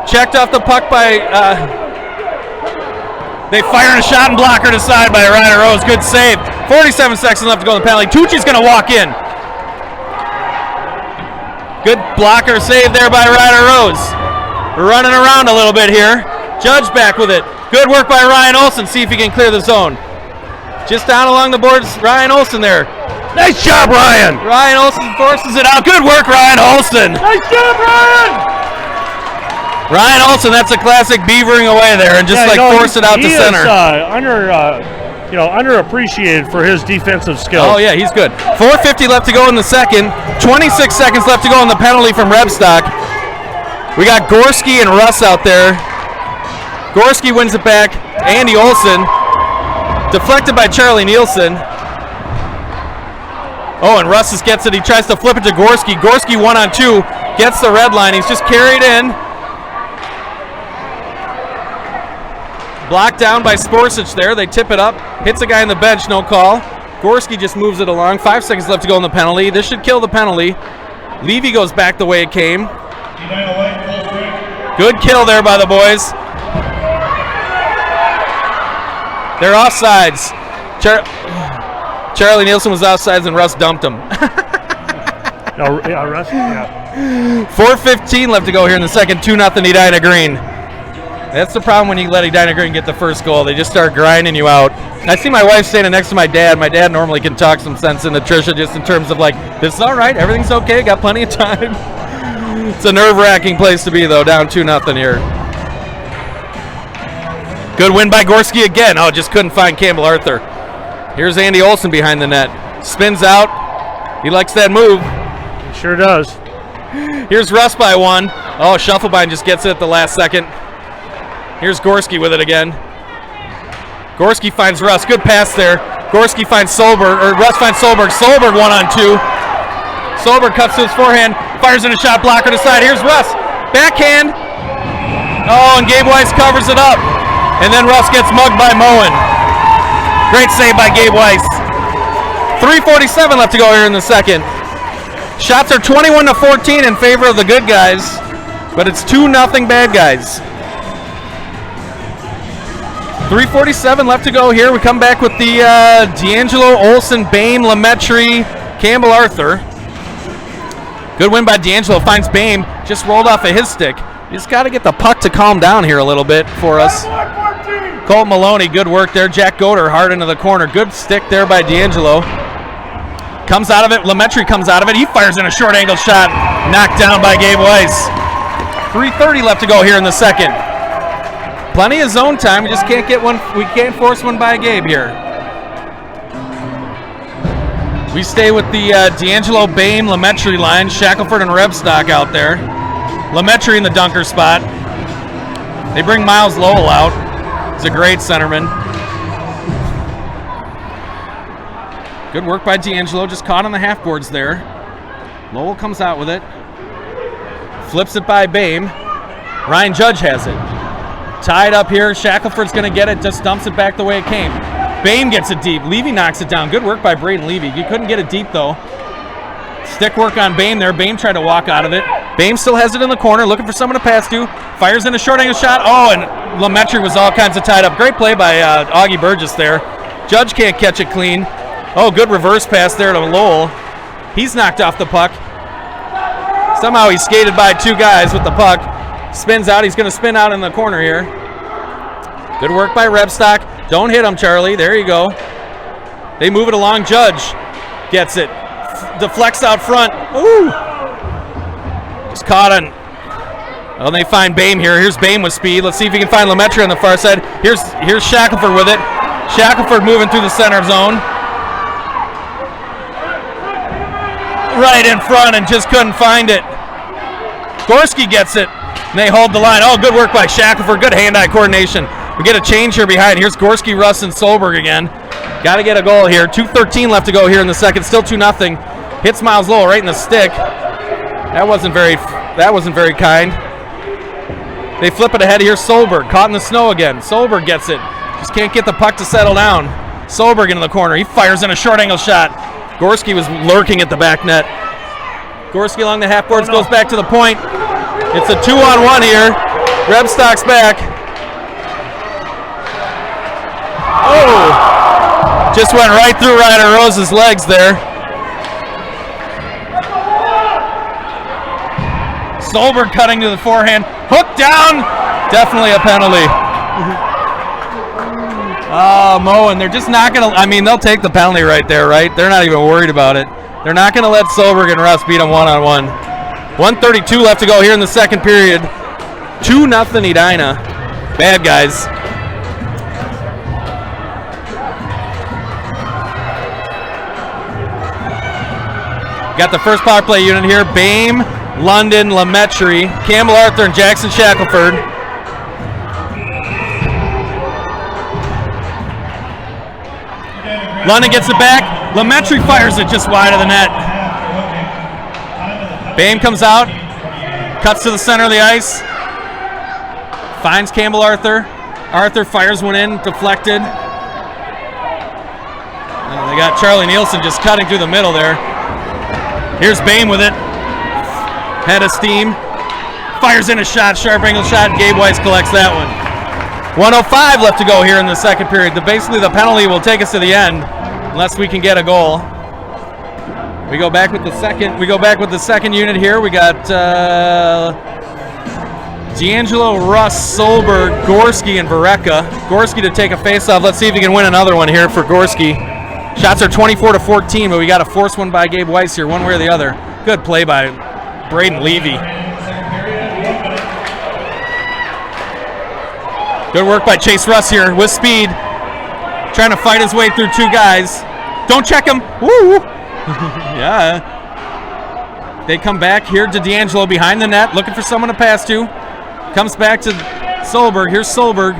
Checked off the puck by. They fire a shot and blocker to side by Ryder Rose. Good save. 47 seconds left to go in the penalty. Tucci's going to walk in. Good blocker save there by Ryder Rose. We're running around a little bit here. Judge back with it. Good work by Ryan Olson. See if he can clear the zone. Just down along the boards, Ryan Olson there. Nice job, Ryan. Ryan Olson forces it out. Good work, Ryan Olson. Nice job, Ryan. Ryan Olson, that's a classic beavering away there and just force it out to center. He is underappreciated for his defensive skills. Oh yeah, he's good. 4:50 left to go in the second. 26 seconds left to go on the penalty from Rebstock. We got Gorski and Russ out there. Gorski wins it back. Andy Olson. Deflected by Charlie Nielsen. Oh, and Russ just gets it. He tries to flip it to Gorski. Gorski 1-on-2. Gets the red line. He's just carried in. Blocked down by Sporsic there. They tip it up. Hits a guy on the bench. No call. Gorski just moves it along. 5 seconds left to go in the penalty. This should kill the penalty. Levy goes back the way it came. Good kill there by the boys. They're offsides. Charlie Nielsen was offsides and Russ dumped him. Russ, yeah. 4:15 left to go here in the second. 2-0 Edina Green. That's the problem when you let Edina Green get the first goal. They just start grinding you out. I see my wife standing next to my dad. My dad normally can talk some sense into Tricia just in terms of like, this is all right, everything's okay, got plenty of time. It's a nerve-wracking place to be though, down 2-0 here. Good win by Gorski again. Oh, just couldn't find Campbell Arthur. Here's Andy Olson behind the net. Spins out. He likes that move. He sure does. Here's Russ by one. Oh, Shufflebein just gets it at the last second. Here's Gorski with it again. Gorski finds Russ. Good pass there. Gorski finds Solberg, or Russ finds Solberg. Solberg 1-on-2. Solberg cuts to his forehand. Fires in a shot blocker to side. Here's Russ. Backhand. Oh, and Gabe Weiss covers it up. And then Russ gets mugged by Moen. Great save by Gabe Weiss. 3:47 left to go here in the second. Shots are 21-14 in favor of the good guys, but it's 2-0 bad guys. 3:47 left to go here. We come back with the D'Angelo, Olson, Bame, Lemaitre, Campbell Arthur. Good win by D'Angelo. Finds Bame. Just rolled off of his stick. You just got to get the puck to calm down here a little bit for us. Colt Maloney, good work there. Jack Goder hard into the corner. Good stick there by D'Angelo. Comes out of it. Lemaitre comes out of it. He fires in a short angle shot. Knocked down by Gabe Weiss. 3:30 left to go here in the second. Plenty of zone time. We just can't get one. We can't force one by Gabe here. We stay with the D'Angelo, Bame, Lemaitre line. Shackelford and Rebstock out there. Lemaitre in the dunker spot. They bring Miles Lowell out. He's a great centerman. Good work by D'Angelo, just caught on the half boards there. Lowell comes out with it. Flips it by Bame. Ryan Judge has it. Tied up here. Shackelford's going to get it, just dumps it back the way it came. Bame gets it deep. Levy knocks it down. Good work by Braden Levy. He couldn't get it deep, though. Stick work on Bame there. Bame tried to walk out of it. Bame still has it in the corner, looking for someone to pass to. Fires in a short angle shot. Oh, and Lemaitre was all kinds of tied up. Great play by Augie Burgess there. Judge can't catch it clean. Oh, good reverse pass there to Lowell. He's knocked off the puck. Somehow he skated by two guys with the puck. Spins out. He's going to spin out in the corner here. Good work by Rebstock. Don't hit him, Charlie. There you go. They move it along. Judge gets it. Deflects out front. Ooh. Just caught on. Well, they find Bame here. Here's Bame with speed. Let's see if he can find Lemaitre on the far side. Here's Shackelford with it. Shackelford moving through the center zone. Right in front and just couldn't find it. Gorski gets it. And they hold the line. Oh, good work by Shackelford. Good hand-eye coordination. We get a change here behind. Here's Gorski, Russ, and Solberg again. Got to get a goal here. 2:13 left to go here in the second. Still 2-0. Hits Miles Lowell right in the stick. That wasn't very kind. They flip it ahead. Here's Solberg. Caught in the snow again. Solberg gets it. Just can't get the puck to settle down. Solberg into the corner. He fires in a short angle shot. Gorski was lurking at the back net. Gorski along the half boards goes back to the point. It's a 2-on-1 here. Rebstock's back. Oh! Just went right through Ryder Rose's legs there. Solberg cutting to the forehand. Hook down! Definitely a penalty. Mo, and they're just not going to, I mean, they'll take the penalty right there, right? They're not even worried about it. They're not going to let Solberg and Russ beat them one-on-one. 1:32 left to go here in the second period. 2-0 Edina. Bad guys. Got the first power play unit here. Bame, London, Lemaitre, Campbell Arthur, and Jackson Shackelford. London gets it back. Lemaitre fires it just wide of the net. Bame comes out, cuts to the center of the ice, finds Campbell Arthur. Arthur fires one in, deflected. They got Charlie Nielsen just cutting through the middle there. Here's Bame with it. Head of steam. Fires in a shot, sharp angle shot. Gabe Weiss collects that one. 1:05 left to go here in the second period. Basically, the penalty will take us to the end unless we can get a goal. We go back with the second. We go back with the second unit here. We got D'Angelo, Russ, Solberg, Gorski, and Vareka. Gorski to take a face-off. Let's see if he can win another one here for Gorski. Shots are 24-14, but we got to force one by Gabe Weiss here, one way or the other. Good play by Braden Levy. Good work by Chase Russ here with speed. Trying to fight his way through two guys. Don't check him. Woo! Yeah. They come back here to D'Angelo behind the net, looking for someone to pass to. Comes back to Solberg. Here's Solberg.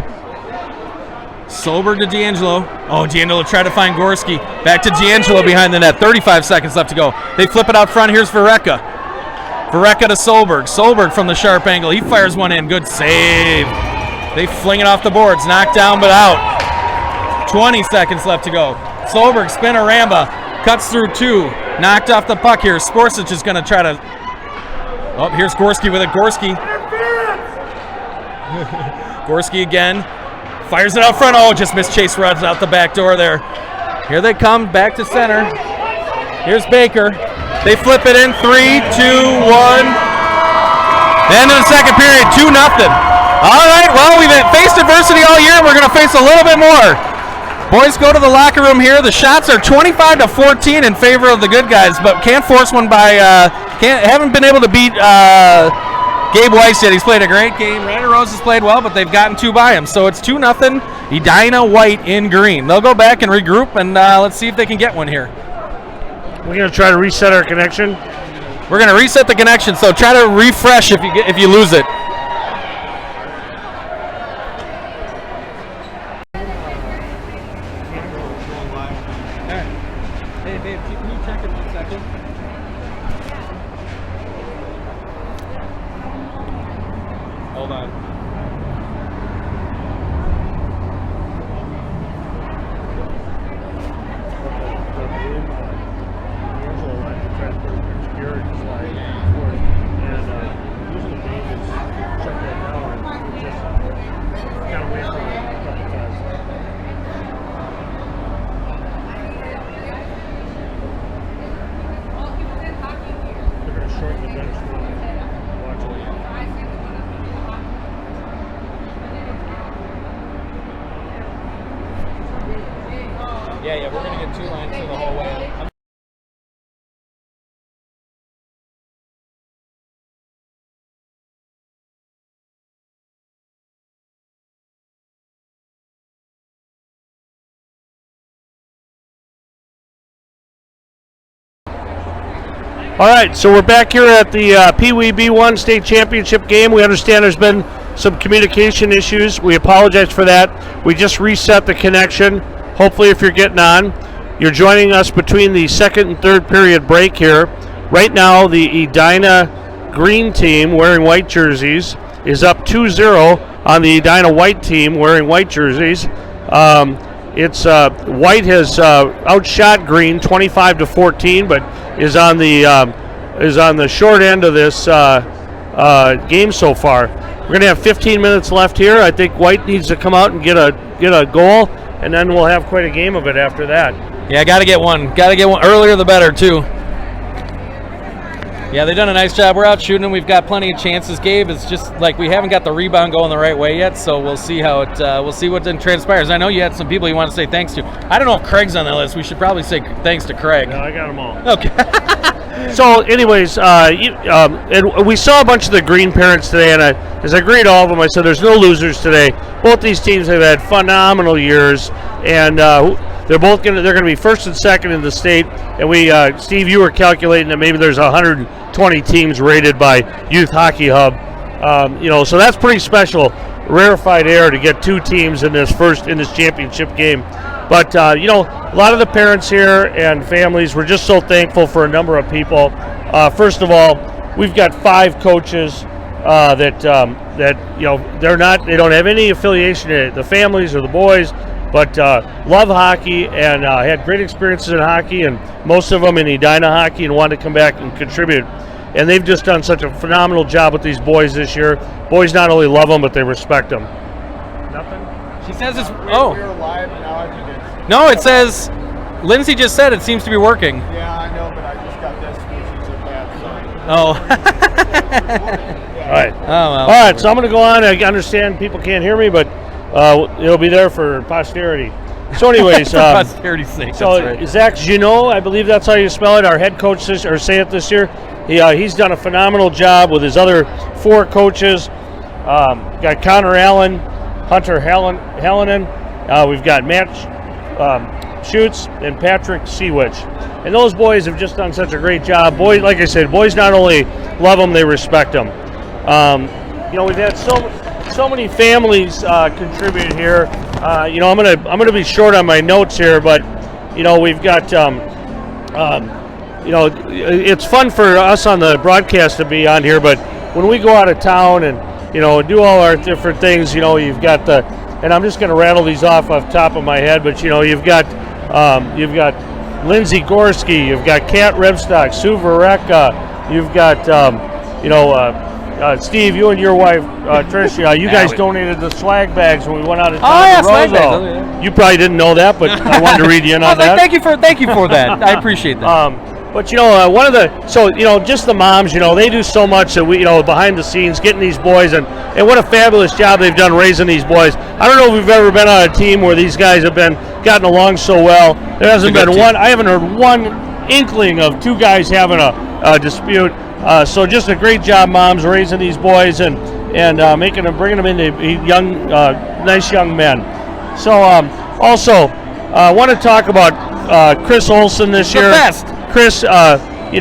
Solberg to D'Angelo. Oh, D'Angelo tried to find Gorski. Back to D'Angelo behind the net. 35 seconds left to go. They flip it out front. Here's Vareka. Vareka to Solberg. Solberg from the sharp angle. He fires one in. Good save. They fling it off the boards. Knocked down but out. 20 seconds left to go. Solberg, spin-a-ramba. Cuts through two. Knocked off the puck here. Sporsic is going to try to... Oh, here's Gorski with it. Gorski. Gorski again. Fires it out front. Oh, just missed Chase Rudd out the back door there. Here they come. Back to center. Here's Baker. They flip it in. 3, 2, 1. End of the second period. 2-0. All right. Well, we've faced adversity all year. We're going to face a little bit more. Boys go to the locker room here. The shots are 25-14 in favor of the good guys, but can't force one by, haven't been able to beat Gabe Weiss yet. He's played a great game. Ryder Rose has played well, but they've gotten two by him. So it's 2-0. Edina white in green. They'll go back and regroup, and let's see if they can get one here. We're going to try to reset our connection. We're going to reset the connection, so try to refresh if you lose it. Hey, babe, can you check it 1 second? Hold on. Yeah, we're going to get 2 lines through the whole way. All right, so we're back here at the PWB1 state championship game. We understand there's been some communication issues. We apologize for that. We just reset the connection. Hopefully, if you're getting on, you're joining us between the second and third period break here. Right now, the Edina green team wearing white jerseys is up 2-0 on the Edina white team wearing white jerseys. It's white has outshot green 25-14, but is on the short end of this game so far. We're going to have 15 minutes left here. I think white needs to come out and get a goal, and then we'll have quite a game of it after that. Yeah, got to get one. Got to get one earlier the better too. Yeah, they've done a nice job. We're out shooting and we've got plenty of chances. Gabe, it's just like we haven't got the rebound going the right way yet, so we'll see how it. We'll see what then transpires. I know you had some people you want to say thanks to. I don't know if Craig's on that list. We should probably say thanks to Craig. No, I got them all. Okay. So, anyways, and we saw a bunch of the green parents today, and as I greeted all of them, I said there's no losers today. Both these teams have had phenomenal years, and they're gonna be first and second in the state. And we, Steve, you were calculating that maybe there's 120 teams rated by Youth Hockey Hub. So that's pretty special, rarefied air to get 2 teams in this championship game. But a lot of the parents here and families, we're just so thankful for a number of people. First of all, we've got 5 coaches that they don't have any affiliation to the families or the boys, but love hockey and had great experiences in hockey, and most of them in Edina hockey, and wanted to come back and contribute. And they've just done such a phenomenal job with these boys this year. Boys not only love them, but they respect them. Nothing? She says it's. We're live now. I think it's. No, it says. Lindsay just said it seems to be working. Yeah, I know, but I just got this, which is a bad sign. Oh. All right. Oh, well. All right, so I'm going to go on. I understand people can't hear me, but it'll be there for posterity. So anyways, For posterity's sake, so that's right. Zach Junot, I believe that's how you spell it, our head coach say it this year. He's done a phenomenal job with his other 4 coaches. Got Connor Allen, Hunter Hallinan. We've got Matt Schutz and Patrick Seawich. And those boys have just done such a great job. Boys, like I said, boys not only love them, they respect them. We've had so many families contribute here. I'm gonna be short on my notes here, but we've got it's fun for us on the broadcast to be on here, but when we go out of town and do all our different things, you've got and I'm just going to rattle these off the top of my head, but you've got Lindsay Gorski, you've got Kat Revstock, Sue Vareka, you've got Steve, you and your wife Trish, you guys donated the swag bags when we went out of town. Oh yeah, to swag bags. Roseau. Oh, yeah. You probably didn't know that, but I wanted to read you in on that. Thank you for that. I appreciate that. But just the moms, they do so much that we, behind the scenes, getting these boys, and what a fabulous job they've done raising these boys. I don't know if we've ever been on a team where these guys have gotten along so well. There hasn't been one. I haven't heard one inkling of 2 guys having a dispute. So just a great job, moms, raising these boys and bringing them into young, nice young men. So also, I want to talk about Chris Olson this year. The best. Chris, he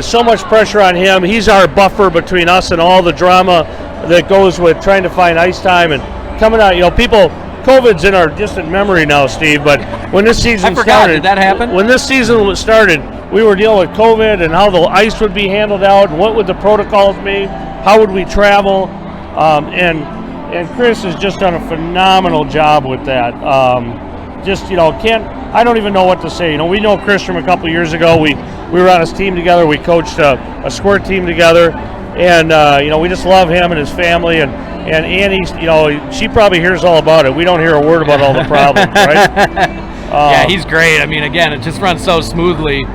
so much pressure on him. He's our buffer between us and all the drama that goes with trying to find ice time and coming out. People, COVID's in our distant memory now, Steve. But when this season started, did that happen? When this season started, we were dealing with COVID and how the ice would be handled out, and what would the protocols be, how would we travel, and Chris has just done a phenomenal job with that. I don't even know what to say. We know Chris from a couple years ago. We were on his team together. We coached a squirt team together, and we just love him and his family. And Annie, she probably hears all about it. We don't hear a word about all the problems, right? Yeah, he's great. I mean, again, it just runs so smoothly.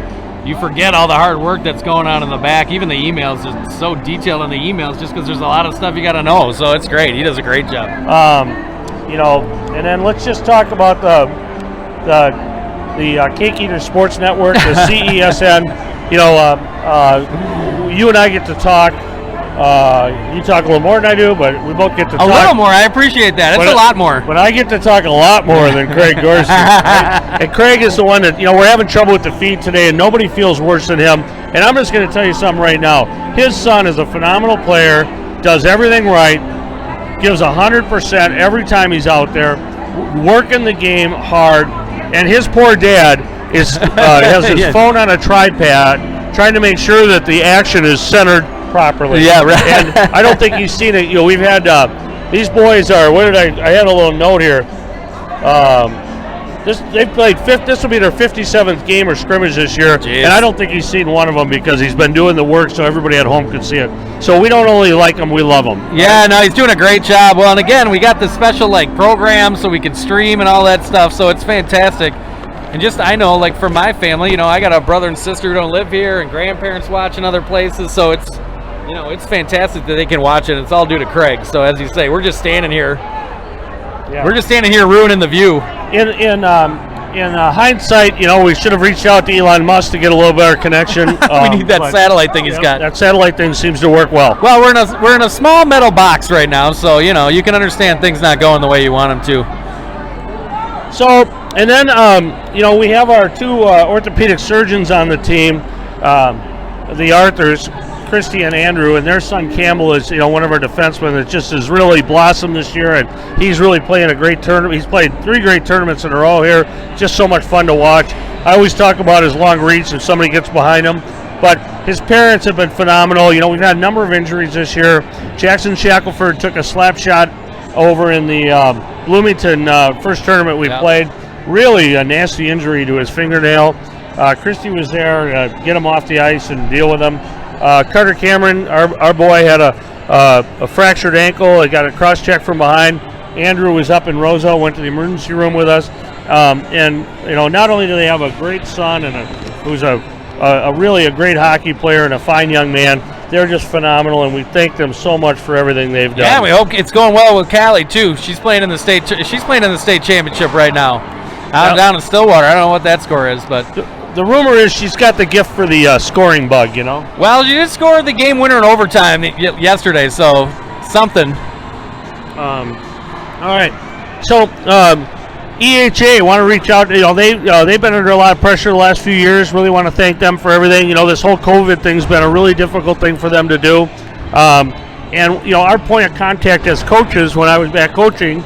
You forget all the hard work that's going on in the back. Even the emails, it's so detailed in the emails just because there's a lot of stuff you got to know. So it's great. He does a great job. And then let's just talk about the Cake Eater Sports Network, the CESN. You and I get to talk. You talk a little more than I do, but we both get to talk. A little more. I appreciate that. It's a lot more. But I get to talk a lot more than Craig Dorsey. And Craig is the one that, we're having trouble with the feed today, and nobody feels worse than him. And I'm just going to tell you something right now. His son is a phenomenal player, does everything right, gives 100% every time he's out there, working the game hard. And his poor dad has his phone on a tripod, trying to make sure that the action is centered properly. Yeah, right. And I don't think he's seen it. We've had these boys are. What did I had a little note here. They played fifth. This will be their 57th game or scrimmage this year, Jeez. and I don't think he's seen one of them because he's been doing the work so everybody at home could see it. So we don't only like him, we love him. Yeah, no, he's doing a great job. Well, and again, we got the special program so we can stream and all that stuff. So it's fantastic. And just I know, for my family, I got a brother and sister who don't live here, and grandparents watch in other places. So it's it's fantastic that they can watch it. It's all due to Craig. So as you say, we're just standing here. Yeah. We're just standing here ruining the view. In hindsight, we should have reached out to Elon Musk to get a little better connection. We need that satellite thing he's got. That satellite thing seems to work well. Well, we're in a small metal box right now, so you can understand things not going the way you want them to. So, and then we have our two orthopedic surgeons on the team, the Arthurs, Christy and Andrew, and their son Campbell is one of our defensemen that just has really blossomed this year, and he's really playing a great tournament. He's played 3 great tournaments in a row here. Just so much fun to watch. I always talk about his long reach if somebody gets behind him, but his parents have been phenomenal. We've had a number of injuries this year. Jackson Shackelford took a slap shot over in the Bloomington first tournament we played. Really a nasty injury to his fingernail. Christy was there to get him off the ice and deal with him. Carter Cameron, our boy, had a fractured ankle. He got a cross-check from behind. Andrew was up in Roseau, went to the emergency room with us. And not only do they have a great son and who's really a great hockey player and a fine young man, they're just phenomenal, and we thank them so much for everything they've done. Yeah, we hope it's going well with Callie too. She's playing in the state. She's playing in the state championship right now, down in Stillwater. I don't know what that score is, but. The rumor is she's got the gift for the scoring bug, Well, she did score the game winner in overtime yesterday, so something. All right. So EHA want to reach out. They've been under a lot of pressure the last few years. Really want to thank them for everything. This whole COVID thing's been a really difficult thing for them to do. And our point of contact as coaches when I was back coaching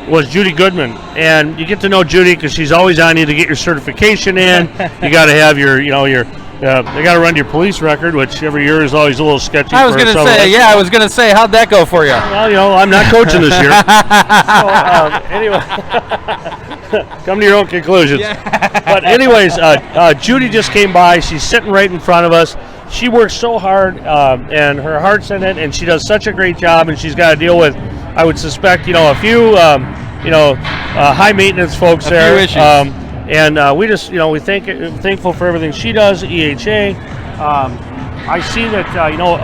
was Judy Goodman, and you get to know Judy because she's always on you to get your certification in. You got to have your they got to run your police record, which every year is always a little sketchy. I was going to say, how'd that go for you? Well, I'm not coaching this year. So, anyway, come to your own conclusions. Yeah. But anyways, Judy just came by. She's sitting right in front of us. She works so hard, and her heart's in it, and she does such a great job, and she's got to deal with, I would suspect, a few, high maintenance folks there. A few issues. And we just, thankful for everything she does. EHA. I see that,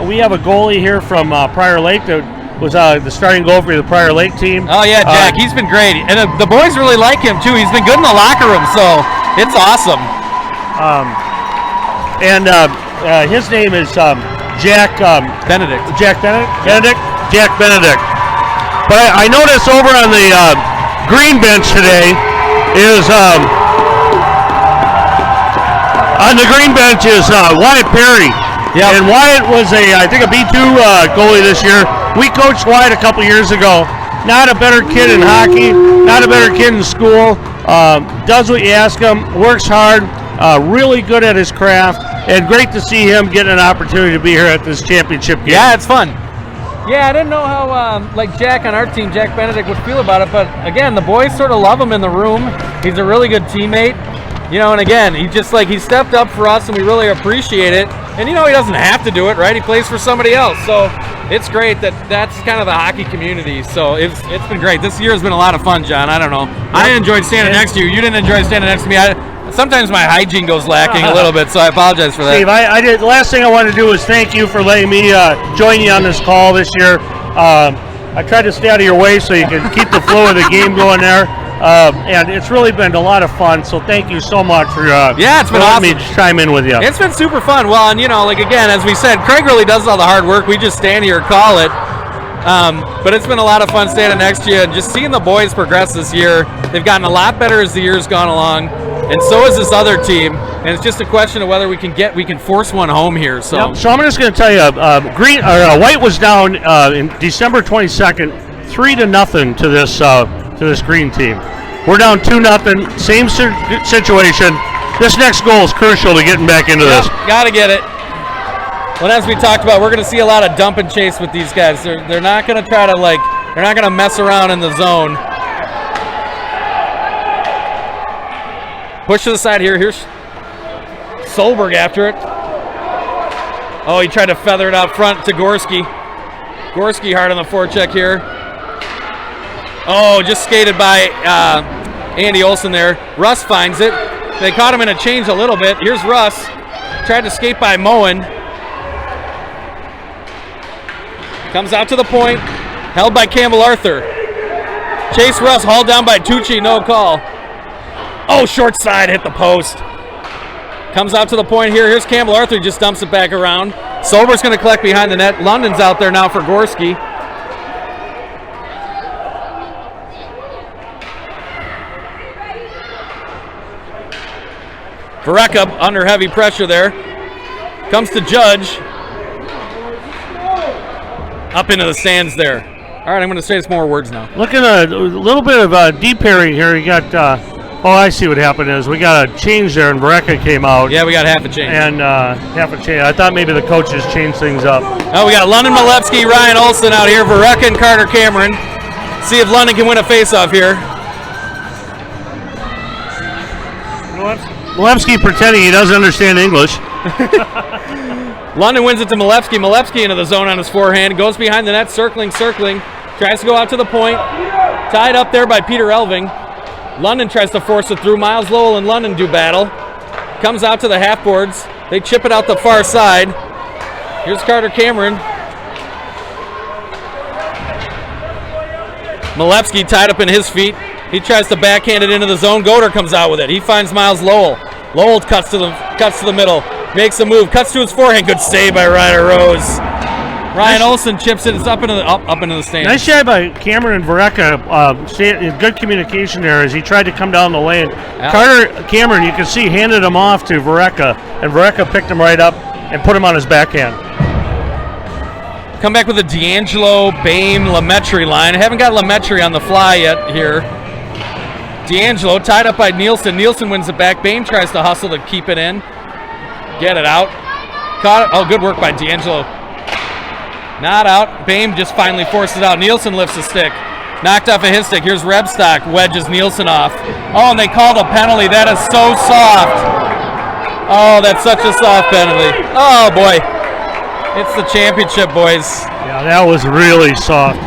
we have a goalie here from Prior Lake that was the starting goal for the Prior Lake team. Oh yeah, Jack. He's been great, and the boys really like him too. He's been good in the locker room, so it's awesome. His name is Jack Benedict. Jack Benedict. Jack Benedict. But I noticed over on the green bench today is On the green bench is Wyatt Perry. Yep. And Wyatt was I think a B2 goalie this year. We coached Wyatt a couple years ago. Not a better kid in hockey, not a better kid in school. Does what you ask him, works hard, really good at his craft, and great to see him get an opportunity to be here at this championship game. Yeah, it's fun. Yeah, I didn't know how like Jack on our team, Jack Benedict, would feel about it, but again, the boys sort of love him in the room. He's a really good teammate, you know, and again, he stepped up for us, and we really appreciate it. And you know, he doesn't have to do it, right? He plays for somebody else, so it's great that's kind of the hockey community. So it's been great. This year has been a lot of fun, John. I don't know. I enjoyed standing next to you. You didn't enjoy standing next to me. Sometimes my hygiene goes lacking a little bit, so I apologize for that. Steve, I did. The last thing I wanted to do was thank you for letting me join you on this call this year. I tried to stay out of your way so you can keep the flow of the game going there. And it's really been a lot of fun, so thank you so much for it's been awesome. letting me chime in with you. It's been super fun. Well, and you know, like again, as we said, Craig really does all the hard work. We just stand here and call it. But it's been a lot of fun standing next to you and just seeing the boys progress this year. They've gotten a lot better as the year's gone along, and so is this other team. And it's just a question of whether we can force one home here. So, yep. So I'm just going to tell you, White was down in December 22nd, 3-0 to this green team. We're down 2-0. Same situation. This next goal is crucial to getting back into this. Got to get it. Well, as we talked about, we're going to see a lot of dump and chase with these guys. They're not going to try to they're not going to mess around in the zone. Push to the side here. Here's Solberg after it. Oh, he tried to feather it out front to Gorski. Gorski hard on the forecheck here. Oh, just skated by Andy Olsen there. Russ finds it. They caught him in a change a little bit. Here's Russ. Tried to skate by Moen. Comes out to the point. Held by Campbell Arthur. Chase Russ hauled down by Tucci. No call. Oh, short side. Hit the post. Comes out to the point here. Here's Campbell Arthur. Just dumps it back around. Solberg's going to collect behind the net. London's out there now for Gorski. Vareka under heavy pressure there. Comes to Judge. Up into the stands there. All right, I'm going to say some more words now. Looking at a little bit of deep pairing here. You got, I see what happened is we got a change there and Vareka came out. Yeah, we got half a change. And half a change. I thought maybe the coaches changed things up. Oh, we got London Malevsky, Ryan Olsen out here, Vareka and Carter Cameron. See if London can win a faceoff here. Malevsky pretending he doesn't understand English. London wins it to Malevsky. Malevsky into the zone on his forehand. Goes behind the net, circling. Tries to go out to the point. Tied up there by Peter Elving. London tries to force it through. Miles Lowell and London do battle. Comes out to the half boards. They chip it out the far side. Here's Carter Cameron. Malevsky tied up in his feet. He tries to backhand it into the zone. Goder comes out with it. He finds Miles Lowell. Lowell cuts to the middle. Makes a move. Cuts to his forehand. Good save by Ryder Rose. Ryan Olsen chips it. It's up into the stand. Nice shot by Cameron and Vareka. Good communication there as he tried to come down the lane. Yep. Carter Cameron, you can see, handed him off to Vareka, and Vareka picked him right up and put him on his backhand. Come back with a D'Angelo, Bame, Lemaitre line. I haven't got Lemaitre on the fly yet here. D'Angelo tied up by Nielsen. Nielsen wins it back. Bame tries to hustle to keep it in. Get it out. Caught it. Oh, good work by D'Angelo. Not out. Bame just finally forced it out. Nielsen lifts the stick. Knocked off of his stick. Here's Rebstock. Wedges Nielsen off. Oh, and they called a penalty. That is so soft. Oh, that's such a soft penalty. Oh, boy. It's the championship, boys. Yeah, that was really soft.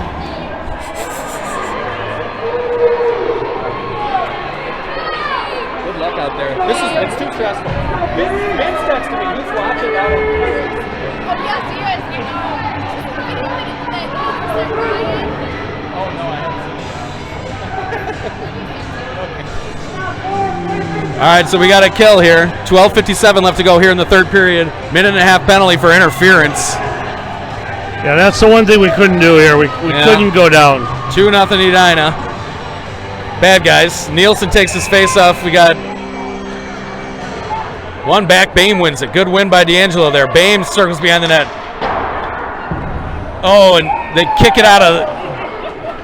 Good luck out there. It's too stressful. Vince texted me. He's watching out. Oh, no, I haven't. All right, so we got a kill here. 12:57 left to go here in the third period. Minute and a half penalty for interference. Yeah, that's the one thing we couldn't do here. We couldn't go down. 2-0 Edina. Bad guys. Nielsen takes his face off. We got One back, Bame wins it. Good win by D'Angelo there. Bame circles behind the net. Oh, and they kick it out of...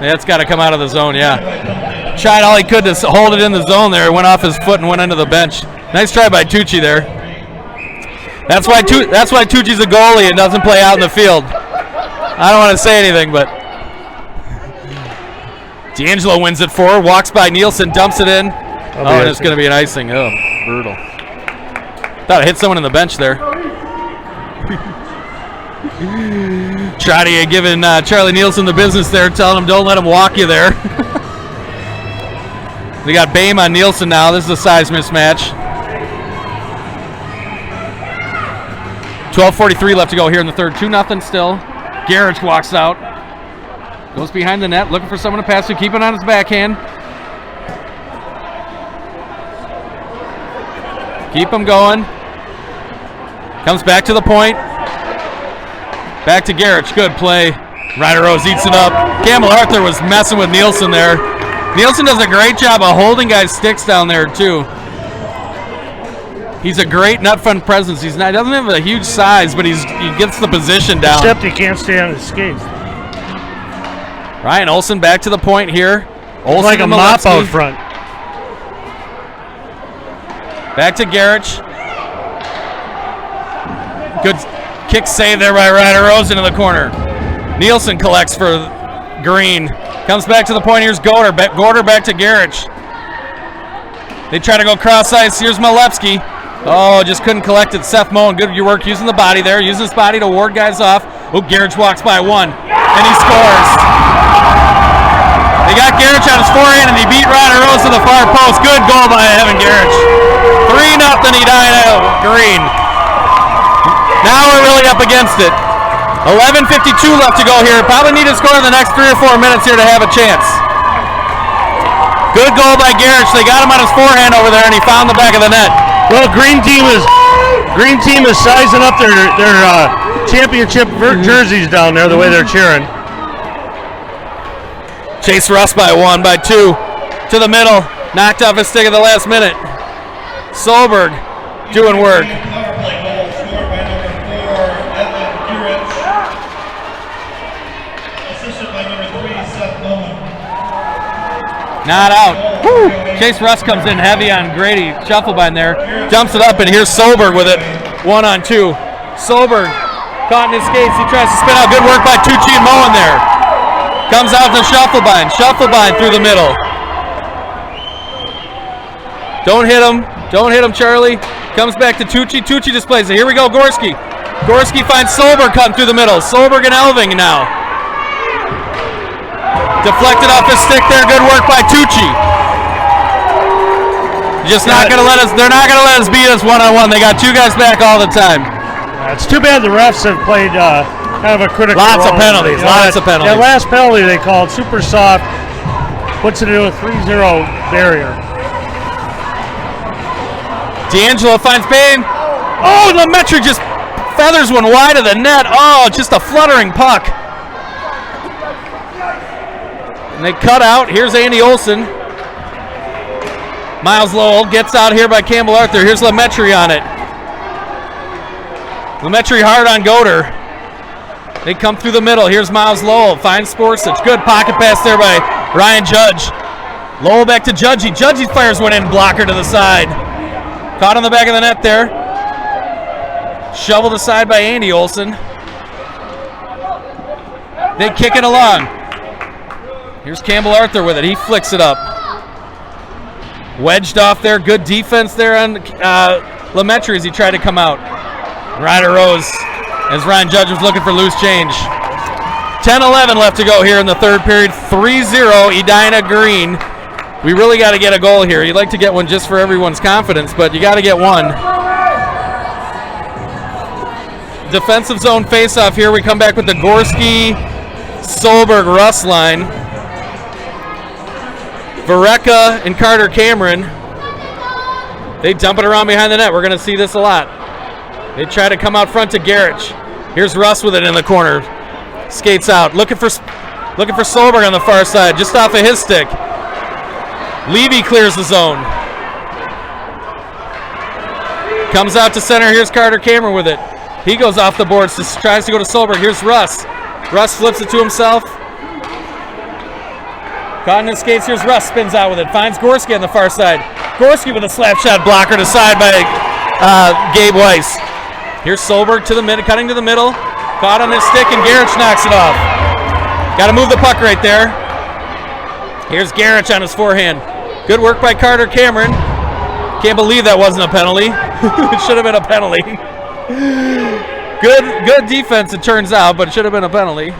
That's got to come out of the zone, yeah. Tried all he could to hold it in the zone there. Went off his foot and went into the bench. Nice try by Tucci there. That's why Tucci's a goalie and doesn't play out in the field. I don't want to say anything, but... D'Angelo wins it forward, walks by Nielsen, dumps it in. And it's going to be an icing. Oh, brutal. Thought I hit someone in the bench there. Trotti giving Charlie Nielsen the business there, telling him don't let him walk you there. They got Bame on Nielsen now. This is a size mismatch. 12:43 left to go here in the third. 2-0 still. Garrett walks out. Goes behind the net, looking for someone to pass to. Keep it on his backhand. Keep him going. Comes back to the point. Back to Garrett. Good play. Ryder Rose eats it up. Campbell Arthur was messing with Nielsen there. Nielsen does a great job of holding guys' sticks down there, too. He's a great nut front presence. He doesn't have a huge size, but he gets the position down. Except he can't stay on his skates. Ryan Olsen back to the point here. Olsen like a mop out front. Back to Garrett. Good kick save there by Ryder Rose into the corner. Nielsen collects for Green. Comes back to the point. Here's Gorder. Gorder back to Garrett. They try to go cross ice. Here's Malevsky. Oh, just couldn't collect it. Seth Moen, good work using the body there. Using his body to ward guys off. Oh, Garrett walks by one. And he scores. They got Garrett on his forehand, and he beat Ryder Rose to the far post. Good goal by Evan Garrett. 3-0 Edina Green. Now we're really up against it. 11:52 left to go here. Probably need to score in the next 3 or 4 minutes here to have a chance. Good goal by Garrett. They got him on his forehand over there, and he found the back of the net. Well, Green team is sizing up their championship jerseys down there the way they're cheering. Chase Russ by 1, by 2. To the middle. Knocked off his stick at the last minute. Solberg doing work. Power play goal scored by number 4, Evan Gurich. Assisted by number 3, Seth Moen. Not out. Woo. Chase Russ comes in heavy on Grady. Shufflebein there. Dumps it up, and here's Solberg with it. 1-on-2. Solberg caught in his skates. He tries to spin out. Good work by Tucci and Moen there. Comes out to Shufflebein. Shufflebein through the middle. Don't hit him. Don't hit him, Charlie. Comes back to Tucci. Tucci displays it. Here we go, Gorski. Gorski finds Solberg cutting through the middle. Solberg and Elving now. Deflected off his stick there. Good work by Tucci. Just not going to let us. They're not going to let us beat us one-on-one. They got 2 guys back all the time. It's too bad the refs have played kind of a critical Lots role. of penalties. Lots of penalties. That last penalty they called super soft. Puts it into a 3-0 barrier. D'Angelo finds Bame. Oh, Lemaitre just feathers one wide of the net. Oh, just a fluttering puck. And they cut out. Here's Andy Olsen. Miles Lowell gets out here by Campbell Arthur. Here's Lemaitre on it. Lemaitre hard on Goder. They come through the middle. Here's Miles Lowell. Finds Sportsich. Good pocket pass there by Ryan Judge. Lowell back to Judgy. Judgy fires one in. Blocker to the side. Caught on the back of the net there. Shoveled aside by Andy Olsen. They kick it along. Here's Campbell Arthur with it. He flicks it up. Wedged off there. Good defense there on Lemaitre as he tried to come out. Ryder Rose as Ryan Judge was looking for loose change. 10-11 left to go here in the third period. 3-0 Edina Green. We really got to get a goal here. You'd like to get one just for everyone's confidence, but you got to get one. Defensive zone face-off here. We come back with the Gorski, Solberg, Russ line. Vareka and Carter Cameron. They dump it around behind the net. We're going to see this a lot. They try to come out front to Garrett. Here's Russ with it in the corner. Skates out. Looking for Solberg on the far side, just off of his stick. Levy clears the zone. Comes out to center. Here's Carter Cameron with it. He goes off the boards, just tries to go to Solberg. Here's Russ. Russ flips it to himself. Caught in his skates. Here's Russ, spins out with it. Finds Gorski on the far side. Gorski with a slap shot blocker to side by Gabe Weiss. Here's Solberg to the middle, cutting to the middle. Caught on his stick, and Garrich knocks it off. Got to move the puck right there. Here's Garrich on his forehand. Good work by Carter Cameron. Can't believe that wasn't a penalty. It should have been a penalty. Good defense, it turns out, but it should have been a penalty.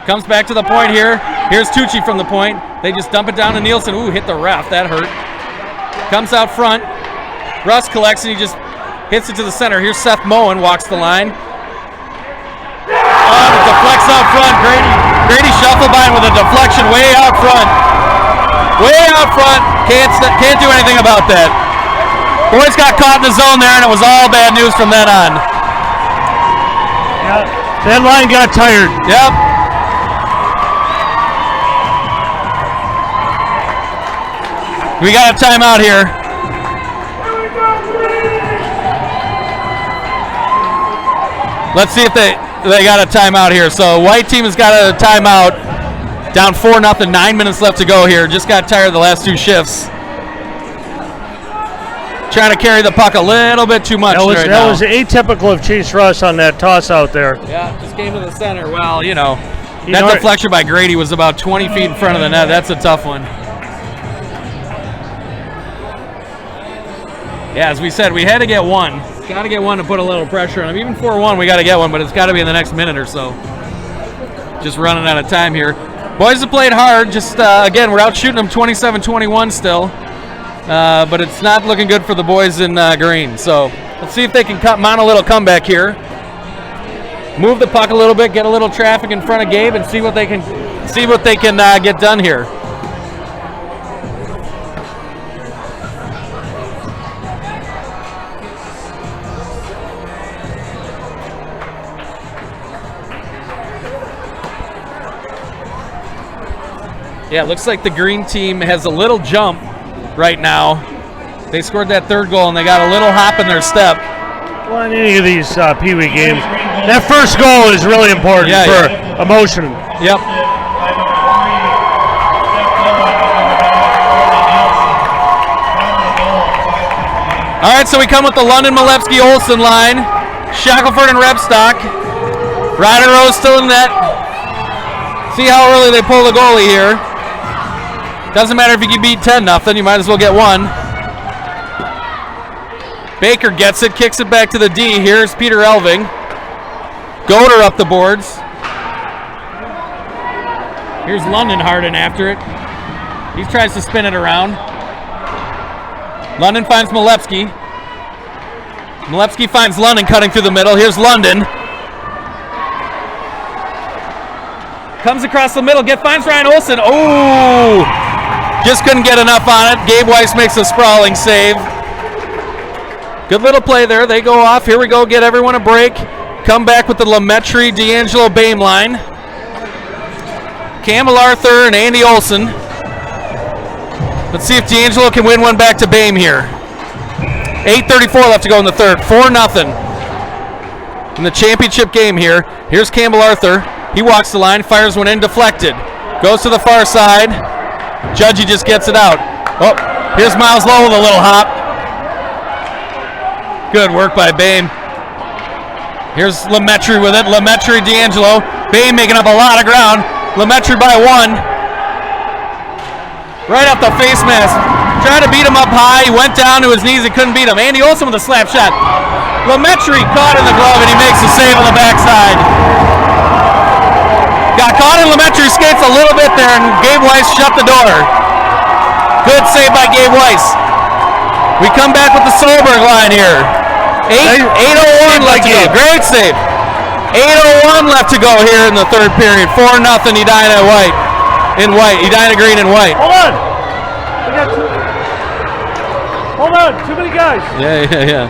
Comes back to the point here. Here's Tucci from the point. They just dump it down to Nielsen. Ooh, hit the ref. That hurt. Comes out front. Russ collects, and he just hits it to the center. Here's Seth Moen, walks the line. Oh, it deflects out front. Grady Schuffelbein with a deflection way out front. Way out front. Can't do anything about that. Boys got caught in the zone there, and it was all bad news from then on. Yeah, that line got tired. Yep. We got a timeout here. Let's see if they got a timeout here. So white team has got a timeout. Down 4-0, 9 minutes left to go here. Just got tired of the last two shifts. Trying to carry the puck a little bit too much right now. That was atypical of Chase Russ on that toss out there. Yeah, just came to the center. Well, that deflection by Grady was about 20 feet in front of the net. That's a tough one. Yeah, as we said, we had to get one. Got to get one to put a little pressure on him. Even 4-1, we got to get one, but it's got to be in the next minute or so. Just running out of time here. Boys have played hard. Just, again, we're out shooting them 27-21 still. But it's not looking good for the boys in green. So let's see if they can mount a little comeback here. Move the puck a little bit, get a little traffic in front of Gabe, and see what they can get done here. Yeah, it looks like the green team has a little jump right now. They scored that third goal, and they got a little hop in their step. Well, in any of these Pee Wee games, that first goal is really important for emotion. Yep. All right, so we come with the London, Malevsky, Olsen line. Shackelford and Rebstock. Ryder Rose still in net. See how early they pull the goalie here. Doesn't matter if you can beat 10-0, you might as well get one. Baker gets it, kicks it back to the D. Here's Peter Elving. Goder up the boards. Here's London Harden after it. He tries to spin it around. London finds Malevsky. Malevsky finds London cutting through the middle. Here's London. Comes across the middle, finds Ryan Olsen. Oh! Just couldn't get enough on it. Gabe Weiss makes a sprawling save. Good little play there. They go off. Here we go. Get everyone a break. Come back with the Lametri, D'Angelo Bame line. Campbell Arthur and Andy Olsen. Let's see if D'Angelo can win one back to Bame here. 8:34 left to go in the third. 4-0 in the championship game here. Here's Campbell Arthur. He walks the line, fires one in, deflected. Goes to the far side. Judgy just gets it out. Oh, here's Miles Lowe with a little hop. Good work by Bame. Here's Lametri with it. Lametri, D'Angelo. Bame making up a lot of ground. Lametri by one. Right off the face mask. Trying to beat him up high. He went down to his knees and couldn't beat him. Andy Olsen with a slap shot. Lametri caught in the glove, and he makes the save on the backside. Got caught in Lametri's skates a little bit there, and Gabe Weiss shut the door. Good save by Gabe Weiss. We come back with the Solberg line here. 8:01 left to go. Great save. 8:01 left to go here in the third period. 4-0 Edina White. Edina Green and White. Hold on. We got two. Hold on. Too many guys. Yeah.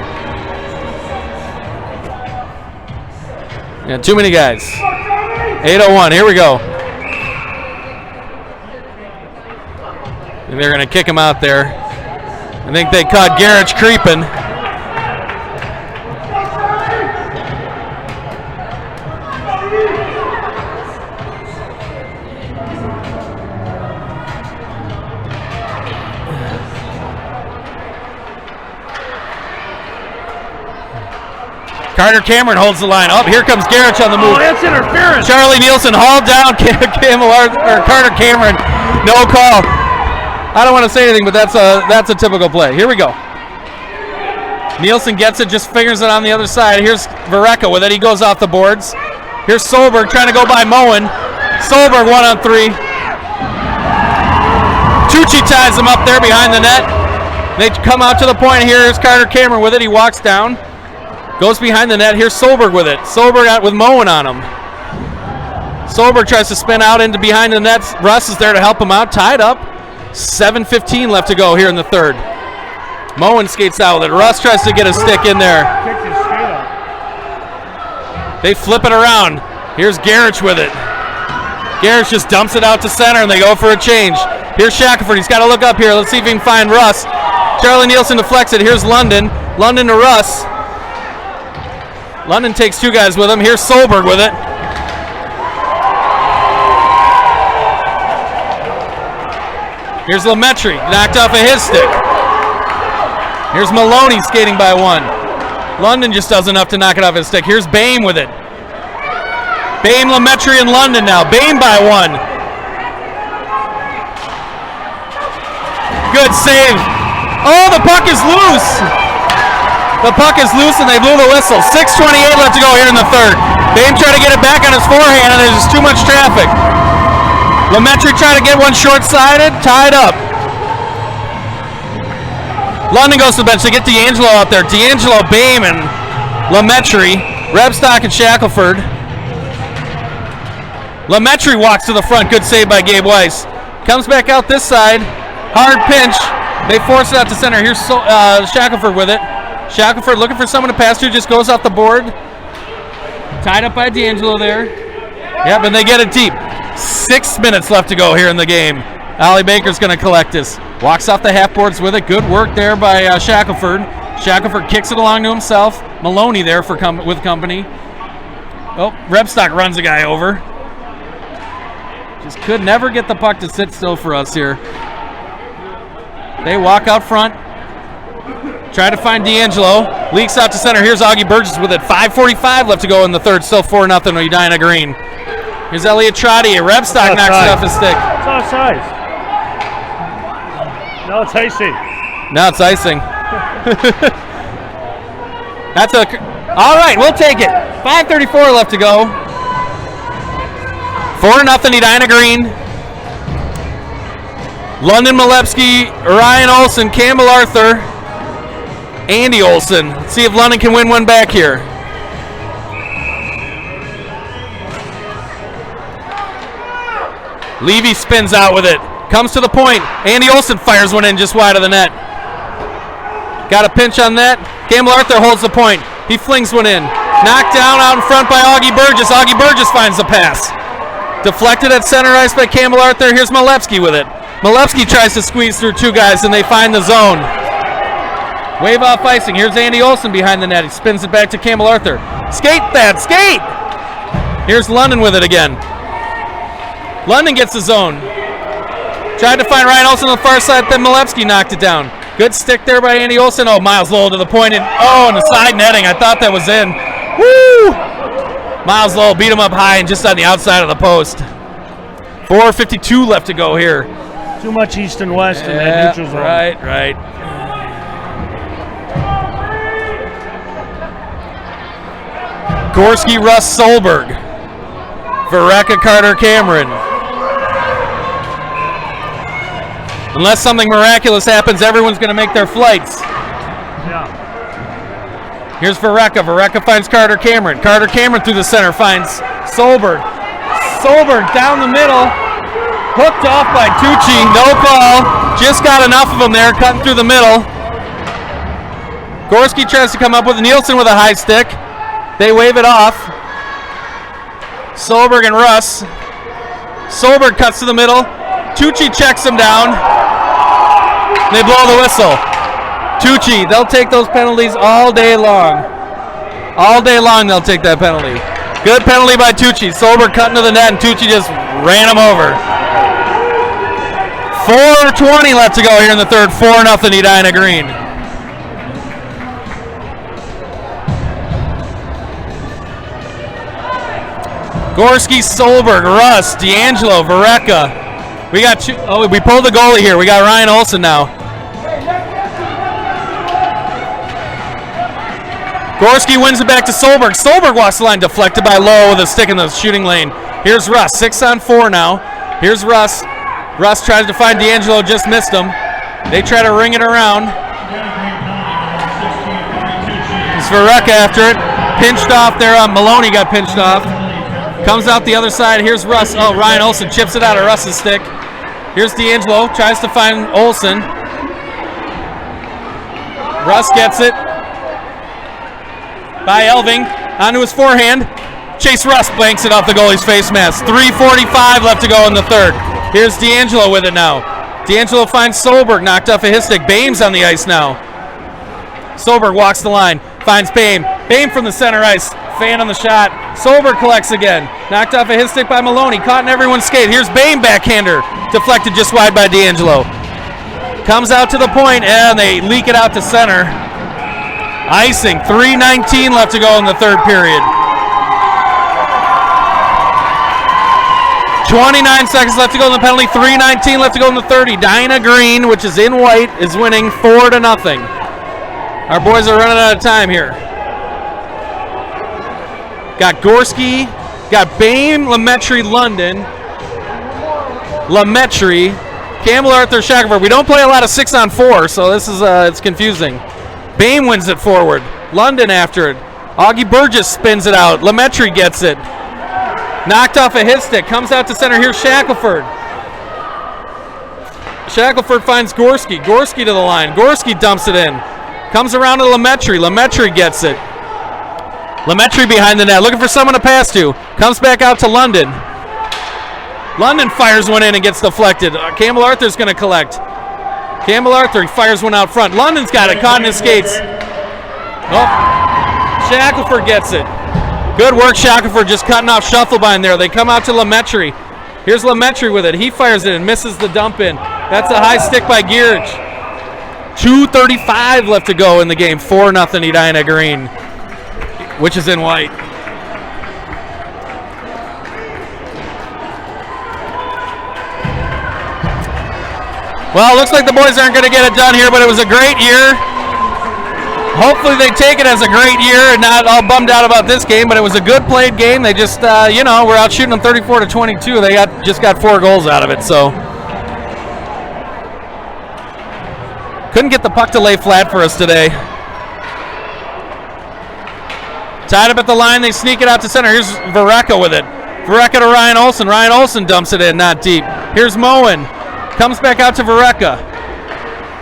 Yeah, too many guys. 8:01, here we go. And they're going to kick him out there. I think they caught Garrich creeping. Carter Cameron holds the line. Oh, here comes Garrich on the move. Oh, that's interference. Charlie Nielsen hauled down Carter Cameron. No call. I don't want to say anything, but that's a typical play. Here we go. Nielsen gets it, just fingers it on the other side. Here's Vereka with it. He goes off the boards. Here's Solberg trying to go by Moen. Solberg 1-on-3. Tucci ties him up there behind the net. They come out to the point. Here's Carter Cameron with it. He walks down. Goes behind the net. Here's Solberg with it. Solberg out with Moen on him. Solberg tries to spin out into behind the net. Russ is there to help him out. Tied up. 7:15 left to go here in the third. Moen skates out with it. Russ tries to get a stick in there. Kicked his skate out. They flip it around. Here's Garrich with it. Garrich just dumps it out to center and they go for a change. Here's Shackelford. He's got to look up here. Let's see if he can find Russ. Charlie Nielsen deflects it. Here's London. London to Russ. London takes two guys with him. Here's Solberg with it. Here's Lemaitre, knocked off of his stick. Here's Maloney skating by one. London just does enough to knock it off his stick. Here's Bame with it. Bame, Lemaitre, and London now. Bame by one. Good save. Oh, the puck is loose. The puck is loose and they blew the whistle. 6:28 left to go here in the third. Bame tried to get it back on his forehand and there's just too much traffic. Lemaitre tried to get one short-sided, tied up. London goes to the bench. They get D'Angelo out there. D'Angelo, Bame, and Lemaitre. Rebstock and Shackelford. Lemaitre walks to the front. Good save by Gabe Weiss. Comes back out this side. Hard pinch. They force it out to center. Here's Shackelford with it. Shackelford looking for someone to pass to, just goes off the board. Tied up by D'Angelo there. Yep, and they get it deep. 6 minutes left to go here in the game. Allie Baker's going to collect this. Walks off the half boards with it. Good work there by Shackelford. Shackelford kicks it along to himself. Maloney there with company. Oh, Rebstock runs a guy over. Just could never get the puck to sit still for us here. They walk out front. Try to find D'Angelo. Leaks out to center. Here's Augie Burgess with it. 5:45 left to go in the third. Still 4-0 Edina Green. Here's Elliot Trottier. Rebstock knocks it off his stick. It's offside. No, it's icing. Now it's icing. That's all right, we'll take it. 5:34 left to go. 4-0 Edina Green. London Malepsky, Ryan Olsen, Campbell Arthur, Andy Olsen. Let's see if London can win one back here. Levy spins out with it. Comes to the point. Andy Olsen fires one in just wide of the net. Got a pinch on that. Campbell Arthur holds the point. He flings one in. Knocked down out in front by Augie Burgess. Augie Burgess finds the pass. Deflected at center ice by Campbell Arthur. Here's Malepsky with it. Malepsky tries to squeeze through two guys and they find the zone. Wave off icing. Here's Andy Olsen behind the net. He spins it back to Campbell Arthur. Skate that, skate! Here's London with it again. London gets the zone. Tried to find Ryan Olsen on the far side, then Malepsky knocked it down. Good stick there by Andy Olsen. Oh, Miles Lowell to the point. And the side netting. I thought that was in. Woo! Miles Lowell beat him up high and just on the outside of the post. 4:52 left to go here. Too much east and west in that neutral zone. Right. Gorski, Russ, Solberg. Vereka, Carter, Cameron. Unless something miraculous happens, everyone's going to make their flights. Yeah. Here's Vereka. Vereka finds Carter Cameron. Carter Cameron through the center finds Solberg. Solberg down the middle. Hooked off by Tucci. No call. Just got enough of him there, cutting through the middle. Gorski tries to come up with Nielsen with a high stick. They wave it off. Solberg and Russ. Solberg cuts to the middle. Tucci checks him down. They blow the whistle. Tucci, they'll take those penalties all day long. All day long they'll take that penalty. Good penalty by Tucci. Solberg cutting to the net, and Tucci just ran him over. 4:20 left to go here in the third. 4-0 Edina Green. Gorski, Solberg, Russ, D'Angelo, Varecka. We pulled the goalie here. We got Ryan Olson now. Gorski wins it back to Solberg. Solberg walks the line, deflected by Lowe with a stick in the shooting lane. Here's Russ, 6-on-4 now. Here's Russ. Russ tries to find D'Angelo, just missed him. They try to ring it around. It's Varecka after it. Pinched off there. Maloney got pinched off. Comes out the other side. Here's Russ. Oh, Ryan Olson chips it out of Russ's stick. Here's D'Angelo. Tries to find Olson. Russ gets it. By Elving. Onto his forehand. Chase Russ blanks it off the goalie's face mask. 3:45 left to go in the third. Here's D'Angelo with it now. D'Angelo finds Solberg. Knocked off of his stick. Bame's on the ice now. Solberg walks the line. Finds Bame. Bame from the center ice. Fan on the shot. Solberg collects again. Knocked off of his stick by Maloney. Caught in everyone's skate. Here's Bame backhander. Deflected just wide by D'Angelo. Comes out to the point, and they leak it out to center. Icing. 3:19 left to go in the third period. 29 seconds left to go in the penalty. 3:19 left to go in the third. Edina Green, which is in white, is winning 4-0. Our boys are running out of time here. Got Gorski, got Bame, Lemaitre, London, Lemaitre, Campbell, Arthur, Shackelford. We don't play a lot of 6-on-4, so this is it's confusing. Bame wins it forward. London after it. Augie Burgess spins it out. Lemaitre gets it. Knocked off a hit stick. Comes out to center. Here's Shackelford. Shackelford finds Gorski. Gorski to the line. Gorski dumps it in. Comes around to Lemaitre. Lemaitre gets it. Lemaitre behind the net, looking for someone to pass to. Comes back out to London. London fires one in and gets deflected. Campbell Arthur's going to collect. Campbell Arthur fires one out front. London's got it, caught in his skates. Oh, Shackelford gets it. Good work, Shackelford, just cutting off Shufflebein there. They come out to Lemaitre. Here's Lemaitre with it. He fires it and misses the dump in. That's a high stick by Gierich. 2:35 left to go in the game. 4-0 Edina Green, which is in white. Well, looks like the boys aren't going to get it done here, but it was a great year. Hopefully they take it as a great year and not all bummed out about this game, but it was a good played game. They just, we're out shooting them 34-22. They just got 4 goals out of it, so. Couldn't get the puck to lay flat for us today. Tied up at the line, they sneak it out to center. Here's Varecka with it. Varecka to Ryan Olson. Ryan Olson dumps it in, not deep. Here's Moen. Comes back out to Varecka.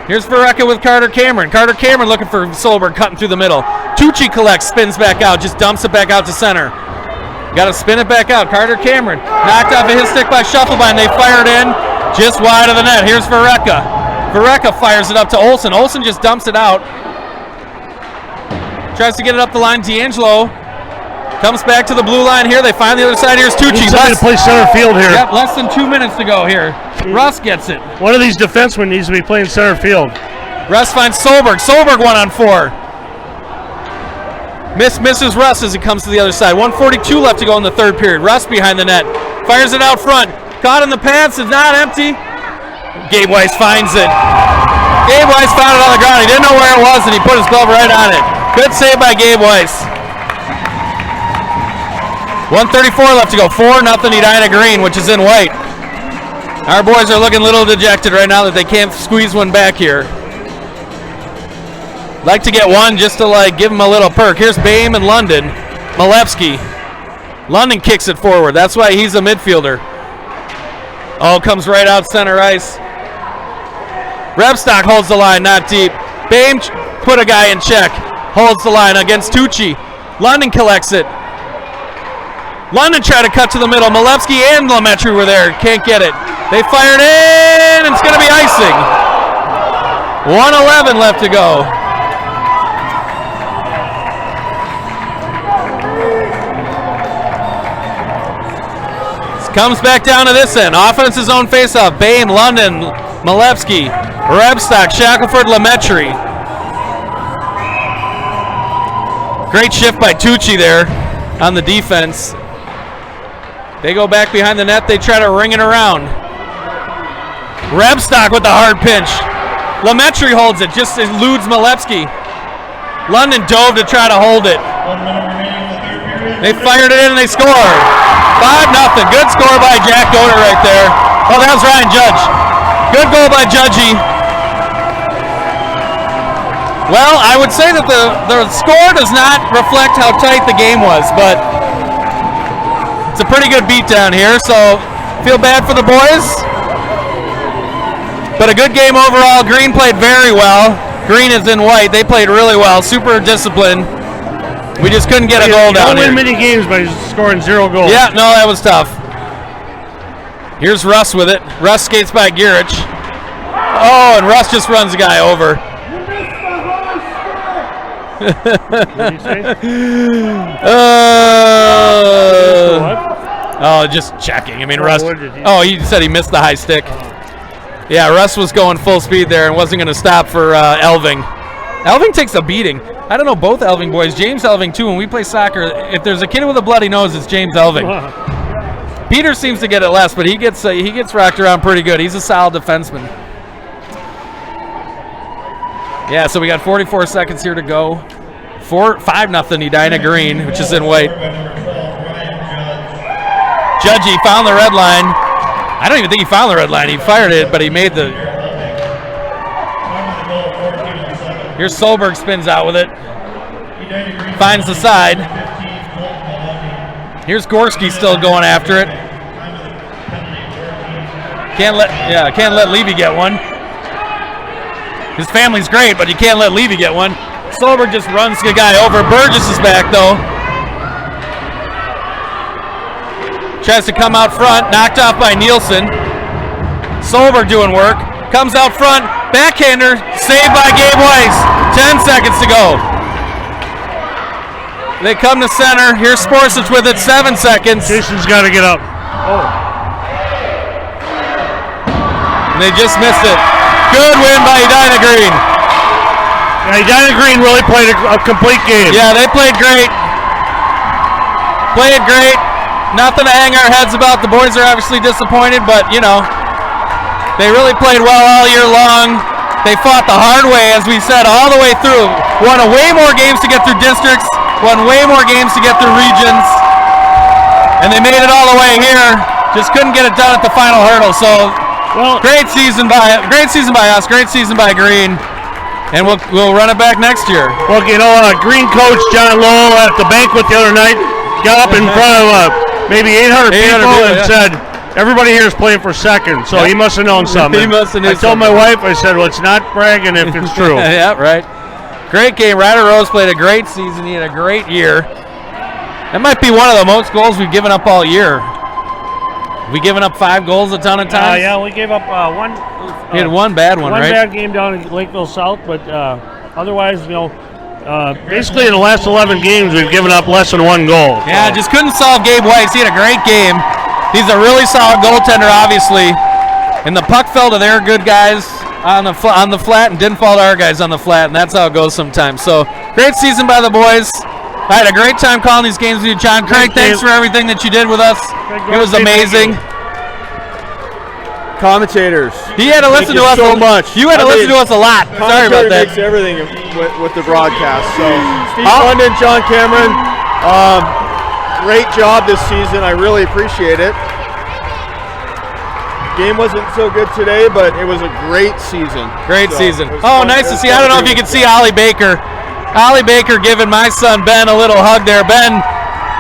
Here's Varecka with Carter Cameron. Carter Cameron looking for Solberg, cutting through the middle. Tucci collects, spins back out, just dumps it back out to center. Got to spin it back out. Carter Cameron knocked off of his stick by Shufflebein. They fire it in just wide of the net. Here's Varecka. Varecka fires it up to Olson. Olson just dumps it out. Tries to get it up the line. D'Angelo comes back to the blue line here. They find the other side. Here's Tucci. He's trying to play center field here. Yep, less than 2 minutes to go here. Russ gets it. One of these defensemen needs to be playing center field. Russ finds Solberg. Solberg 1-on-4. Misses Russ as he comes to the other side. 1:42 left to go in the third period. Russ behind the net. Fires it out front. Caught in the pants. It's not empty. Gabe Weiss finds it. Gabe Weiss found it on the ground. He didn't know where it was, and he put his glove right on it. Good save by Gabe Weiss. 1:34 left to go. 4-0 Edina Green, which is in white. Our boys are looking a little dejected right now that they can't squeeze one back here. Like to get one just to give them a little perk. Here's Bame and London. Malevsky. London kicks it forward. That's why he's a midfielder. Oh, comes right out center ice. Rebstock holds the line, not deep. Bame put a guy in check. Holds the line against Tucci. London collects it. London tried to cut to the middle. Malevsky and Lemaitre were there. Can't get it. They fired in, and it's going to be icing. 1:11 left to go. Comes back down to this end. Offense's own faceoff. Bame, London, Malevsky, Rebstock, Shackelford, Lemaitre. Great shift by Tucci there on the defense. They go back behind the net. They try to ring it around. Rebstock with the hard pinch. Lemaitre holds it, just eludes Malevsky. London dove to try to hold it. 1 minute remaining in the third period. They fired it in and they scored. 5-0. Good score by Jack Doder right there. Oh, that was Ryan Judge. Good goal by Judgy. Well, I would say that the score does not reflect how tight the game was, but it's a pretty good beat down here, so feel bad for the boys. But a good game overall. Green played very well. Green is in white. They played really well. Super disciplined. We just couldn't get a goal down here. You don't win many games by scoring 0 goals. Yeah, no, that was tough. Here's Russ with it. Russ skates by Gierich. Oh, and Russ just runs the guy over. What did you say? Oh, just checking. I mean, Russ. What did he He said he missed the high stick. Yeah, Russ was going full speed there and wasn't going to stop for Elving. Elving takes a beating. I don't know both Elving boys. James Elving too. When we play soccer, if there's a kid with a bloody nose, it's James Elving. Peter seems to get it less, but he gets rocked around pretty good. He's a solid defenseman. Yeah, so we got 44 seconds here to go. 5-0 Edina Green, which is in white. Judgy found the red line. I don't even think he found the red line. He fired it, but he made the... Here's Solberg, spins out with it. Finds the side. Here's Gorski still going after it. Can't let Levy get one. His family's great, but you can't let Levy get one. Solberg just runs the guy over. Burgess is back, though. Tries to come out front. Knocked off by Nielsen. Solberg doing work. Comes out front. Backhander. Saved by Gabe Weiss. 10 seconds to go. They come to center. Here's Sporsic with it. 7 seconds. Jason's got to get up. And they just missed it. Good win by Edina Green. Yeah, Edina Green really played a complete game. Yeah, they played great. Played great. Nothing to hang our heads about. The boys are obviously disappointed, but, you know, they really played well all year long. They fought the hard way, as we said, all the way through. Won way more games to get through districts. Won way more games to get through regions. And they made it all the way here. Just couldn't get it done at the final hurdle. So, well, great season by us. Great season by Green. And we'll run it back next year. Well, you know, Green coach John Lowell at the banquet the other night got up in front of maybe 800 people and said, everybody here is playing for second. So he must have known something. He must have known I told my wife, I said, well, it's not bragging if it's true. Yeah, right. Great game. Ryder Rose played a great season. He had a great year. That might be one of the most goals we've given up all year. We given up 5 goals a ton of times? Yeah, we gave up one. We had one bad one, right? One bad game down in Lakeville South, but otherwise, you know, basically in the last 11 games, we've given up less than 1 goal. Yeah, just couldn't solve Gabe Weiss. He had a great game. He's a really solid goaltender, obviously. And the puck fell to their good guys on the flat and didn't fall to our guys on the flat, and that's how it goes sometimes. So, great season by the boys. I had a great time calling these games with you, John. Craig, thanks for everything that you did with us. It was amazing. Commentators. He had to listen to us so much. You had to listen to us a lot. Sorry about that. Makes everything with the broadcast. So, Steve London, John Cameron, great job this season. I really appreciate it. Game wasn't so good today, but it was a great season. Great season. Oh, nice to see. I don't know if you can see Ollie Baker. Ollie Baker giving my son Ben a little hug there. Ben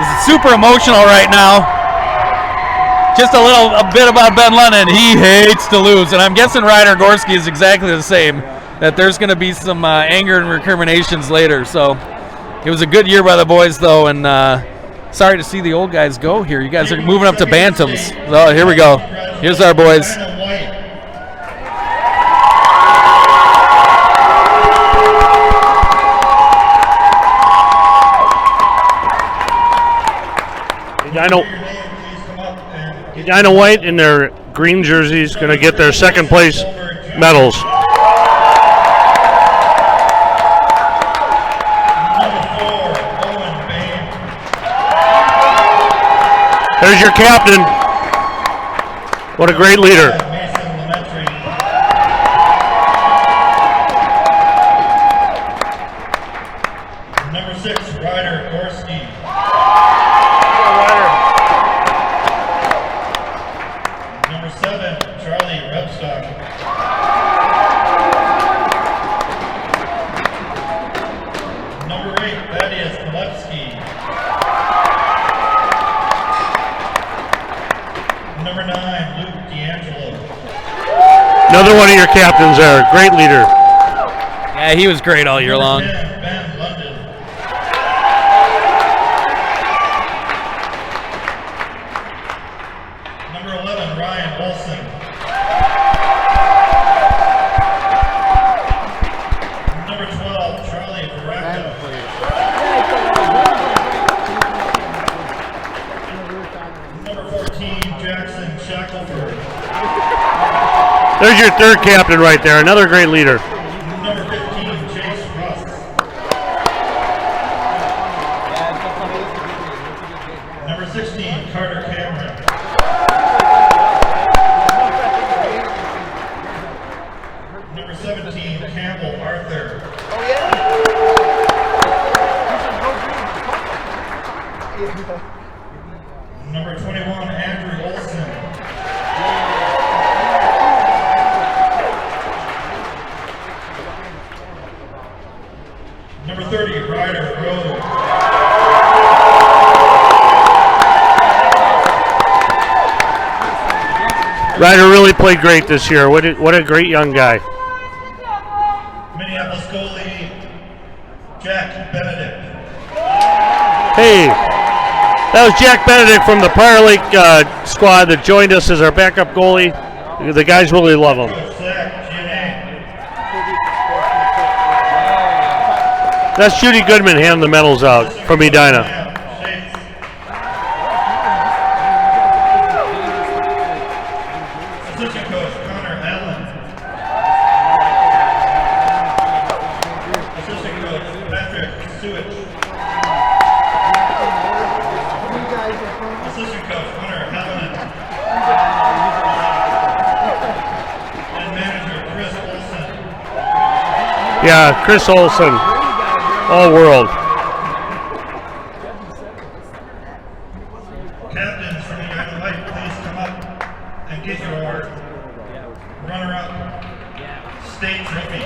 is super emotional right now. Just a bit about Ben Lennon. He hates to lose, and I'm guessing Ryder Gorski is exactly the same. That there's going to be some anger and recriminations later. So it was a good year by the boys, though, and sorry to see the old guys go here. You guys are moving up to Bantams. So here we go. Here's our boys. I know. Edina White in their green jerseys going to get their second place medals. There's your captain. What a great leader. Number 6, Ryder Gorski. Number 7, Charlie Repstock. Number 8, Thaddeus Kolevsky. Number 9, Luke D'Angelo. Another one of your captains there. Great leader. Yeah, he was great all year long. Number 10, Ben London. Number 11, Ryan Olson. Number 12, Charlie Baraka. Number 14, Jackson Shackelford. There's your third captain right there. Another great leader. Number 15, Chase Russ. Number 16, Carter Cameron. Number 17, Campbell Arthur. Number 21, Andrew Olson. Number 30, Ryder Rowe. Ryder really played great this year. What a great young guy. Minneapolis goalie, Jack Benedict. Hey, that was Jack Benedict from the Prior Lake squad that joined us as our backup goalie. The guys really love him. Coach Zach Giannet. That's Judy Goodman handing the medals out from Edina. Assistant coach Connor Allen. Assistant coach Patrick Sewich. Assistant coach Hunter Hallinan. And manager Chris Olson. Yeah, Chris Olson, all world. Captains from Edina White, please come up and get your runner-up state trophy.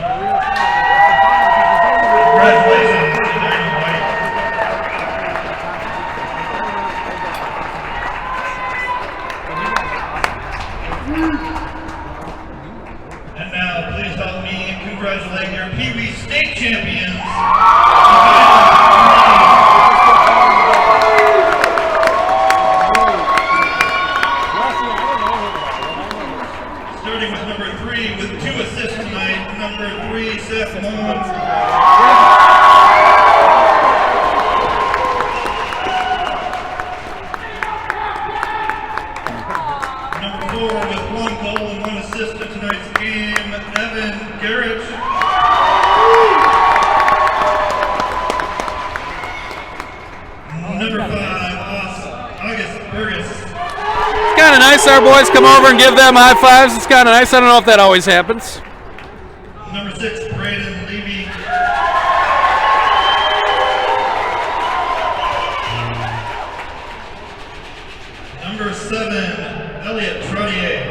Congratulations, Edina White. And now, please help me congratulate your Pee Wee state champions. Starting with number 3 with 2 assists tonight, number 3, Seth Mons. Number 4 with 1 goal and 1 assist in tonight's game, Evan Garrett. Number 5, August Burgess. It's kind of nice our boys come over and give them high fives. It's kind of nice. I don't know if that always happens. Number 6, Braden Levy. Number 7, Elliot Trottier.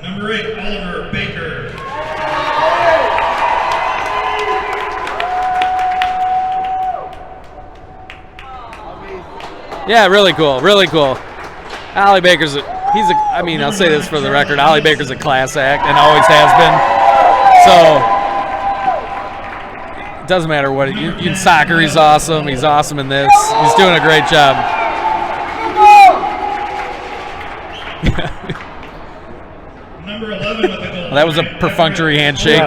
Number 8, Oliver Baker. Yeah, really cool, really cool. Ollie Baker's I mean, I'll say this for the record, Ollie Baker's a class act and always has been. So, it doesn't matter what, in soccer he's awesome in this. He's doing a great job. Number 11 with the goal. Well, that was a perfunctory handshake.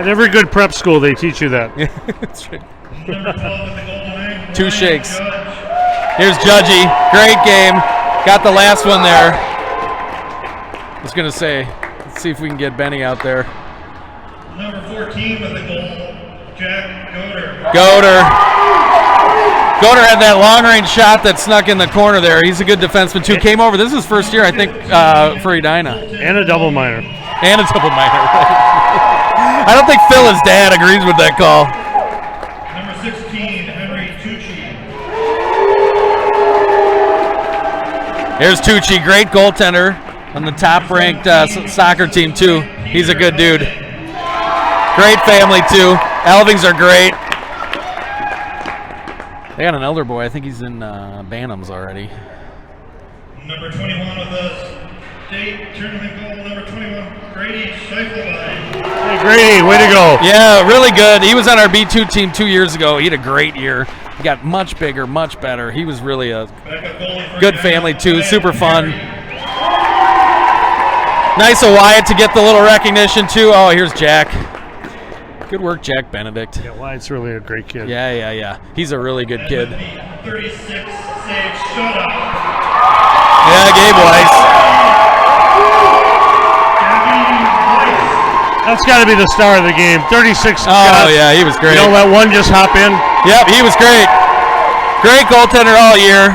At every good prep school, they teach you that. That's right. Number 12 with the golden egg. Two Ryan shakes. Judge. Here's Judgy. Great game. Got the last one there. I was going to say, let's see if we can get Benny out there. Number 14 with the gold, Jack Goder. Goder had that long-range shot that snuck in the corner there. He's a good defenseman, too. Came over. This is his first year, I think, for Edina. And a double minor. And a double minor. I don't think Phil, his dad, agrees with that call. Number 16, Henry Tucci. Here's Tucci, great goaltender on the top-ranked soccer team, too. He's a good dude. Great family, too. Elvings are great. They got an elder boy. I think he's in Bantams already. Number 21 with the state tournament goal, number 21, Grady Scheifelein. Hey, Grady, way to go. Yeah, really good. He was on our B2 team 2 years ago. He had a great year. He got much bigger, much better. He was really a good family, too. Super fun. Nice of Wyatt to get the little recognition, too. Oh, here's Jack. Good work, Jack Benedict. Yeah, Wyatt's really a great kid. Yeah. He's a really good kid. 36 save shutout. Yeah, Gabe Weiss. That's got to be the star of the game. 36 Oh, shots. yeah, he was great. You don't let one just hop in. Yep, he was great. Great goaltender all year.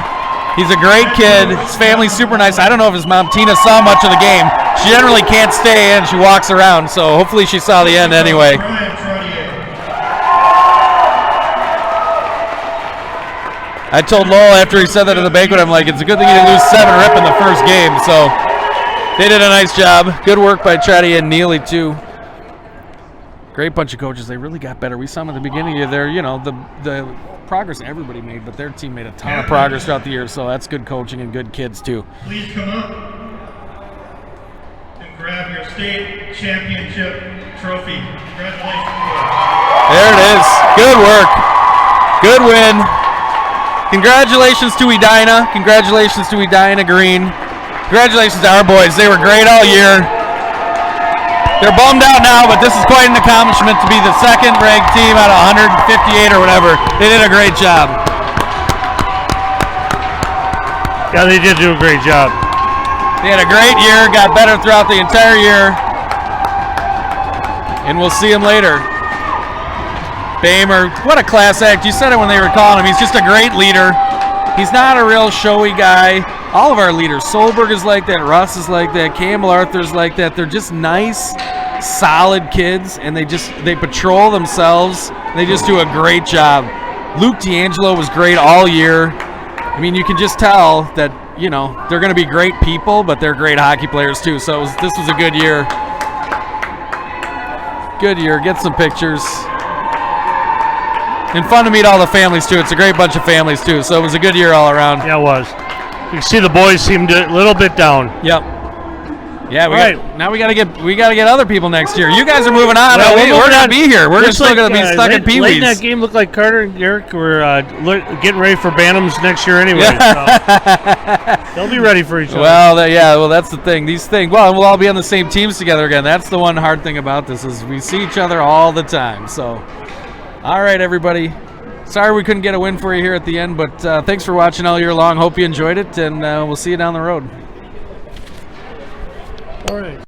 He's a great kid. His family's super nice. I don't know if his mom, Tina, saw much of the game. She generally can't stay in. She walks around, so hopefully she saw the end anyway. I told Lowell after he said that at the banquet, I'm like, it's a good thing you didn't lose 7 rip in the first game. So they did a nice job. Good work by Chatty and Neely, too. Great bunch of coaches. They really got better. We saw them at the beginning of their, the progress everybody made, but their team made a ton of progress throughout the year. So that's good coaching and good kids, too. Please come up and grab your state championship trophy. Congratulations. There it is. Good work. Good win. Congratulations to Edina. Congratulations to Edina Green. Congratulations to our boys. They were great all year. They're bummed out now, but this is quite an accomplishment to be the second-ranked team out of 158 or whatever. They did a great job. Yeah, they did do a great job. They had a great year, got better throughout the entire year, and we'll see them later. Bamer, what a class act. You said it when they were calling him. He's just a great leader. He's not a real showy guy. All of our leaders, Solberg is like that, Russ is like that, Campbell Arthur's like that. They're just nice, solid kids, and they patrol themselves. They just do a great job. Luke D'Angelo was great all year. I mean, you can just tell that, they're going to be great people, but they're great hockey players too. So this was a good year. Good year. Get some pictures. And fun to meet all the families too. It's a great bunch of families too. So it was a good year all around. Yeah, it was. You can see the boys seemed a little bit down. Yep. Yeah, we got to get other people next year. You guys are moving on. Well, we're going to be here. We're just still going to be stuck in Pee-wees. Late in that game looked like Carter and Garrick were getting ready for Bantams next year anyway. Yeah. So they'll be ready for each other. Well, that's the thing. We'll all be on the same teams together again. That's the one hard thing about this is we see each other all the time. So, all right, everybody. Sorry we couldn't get a win for you here at the end, but thanks for watching all year long. Hope you enjoyed it, and we'll see you down the road. All right.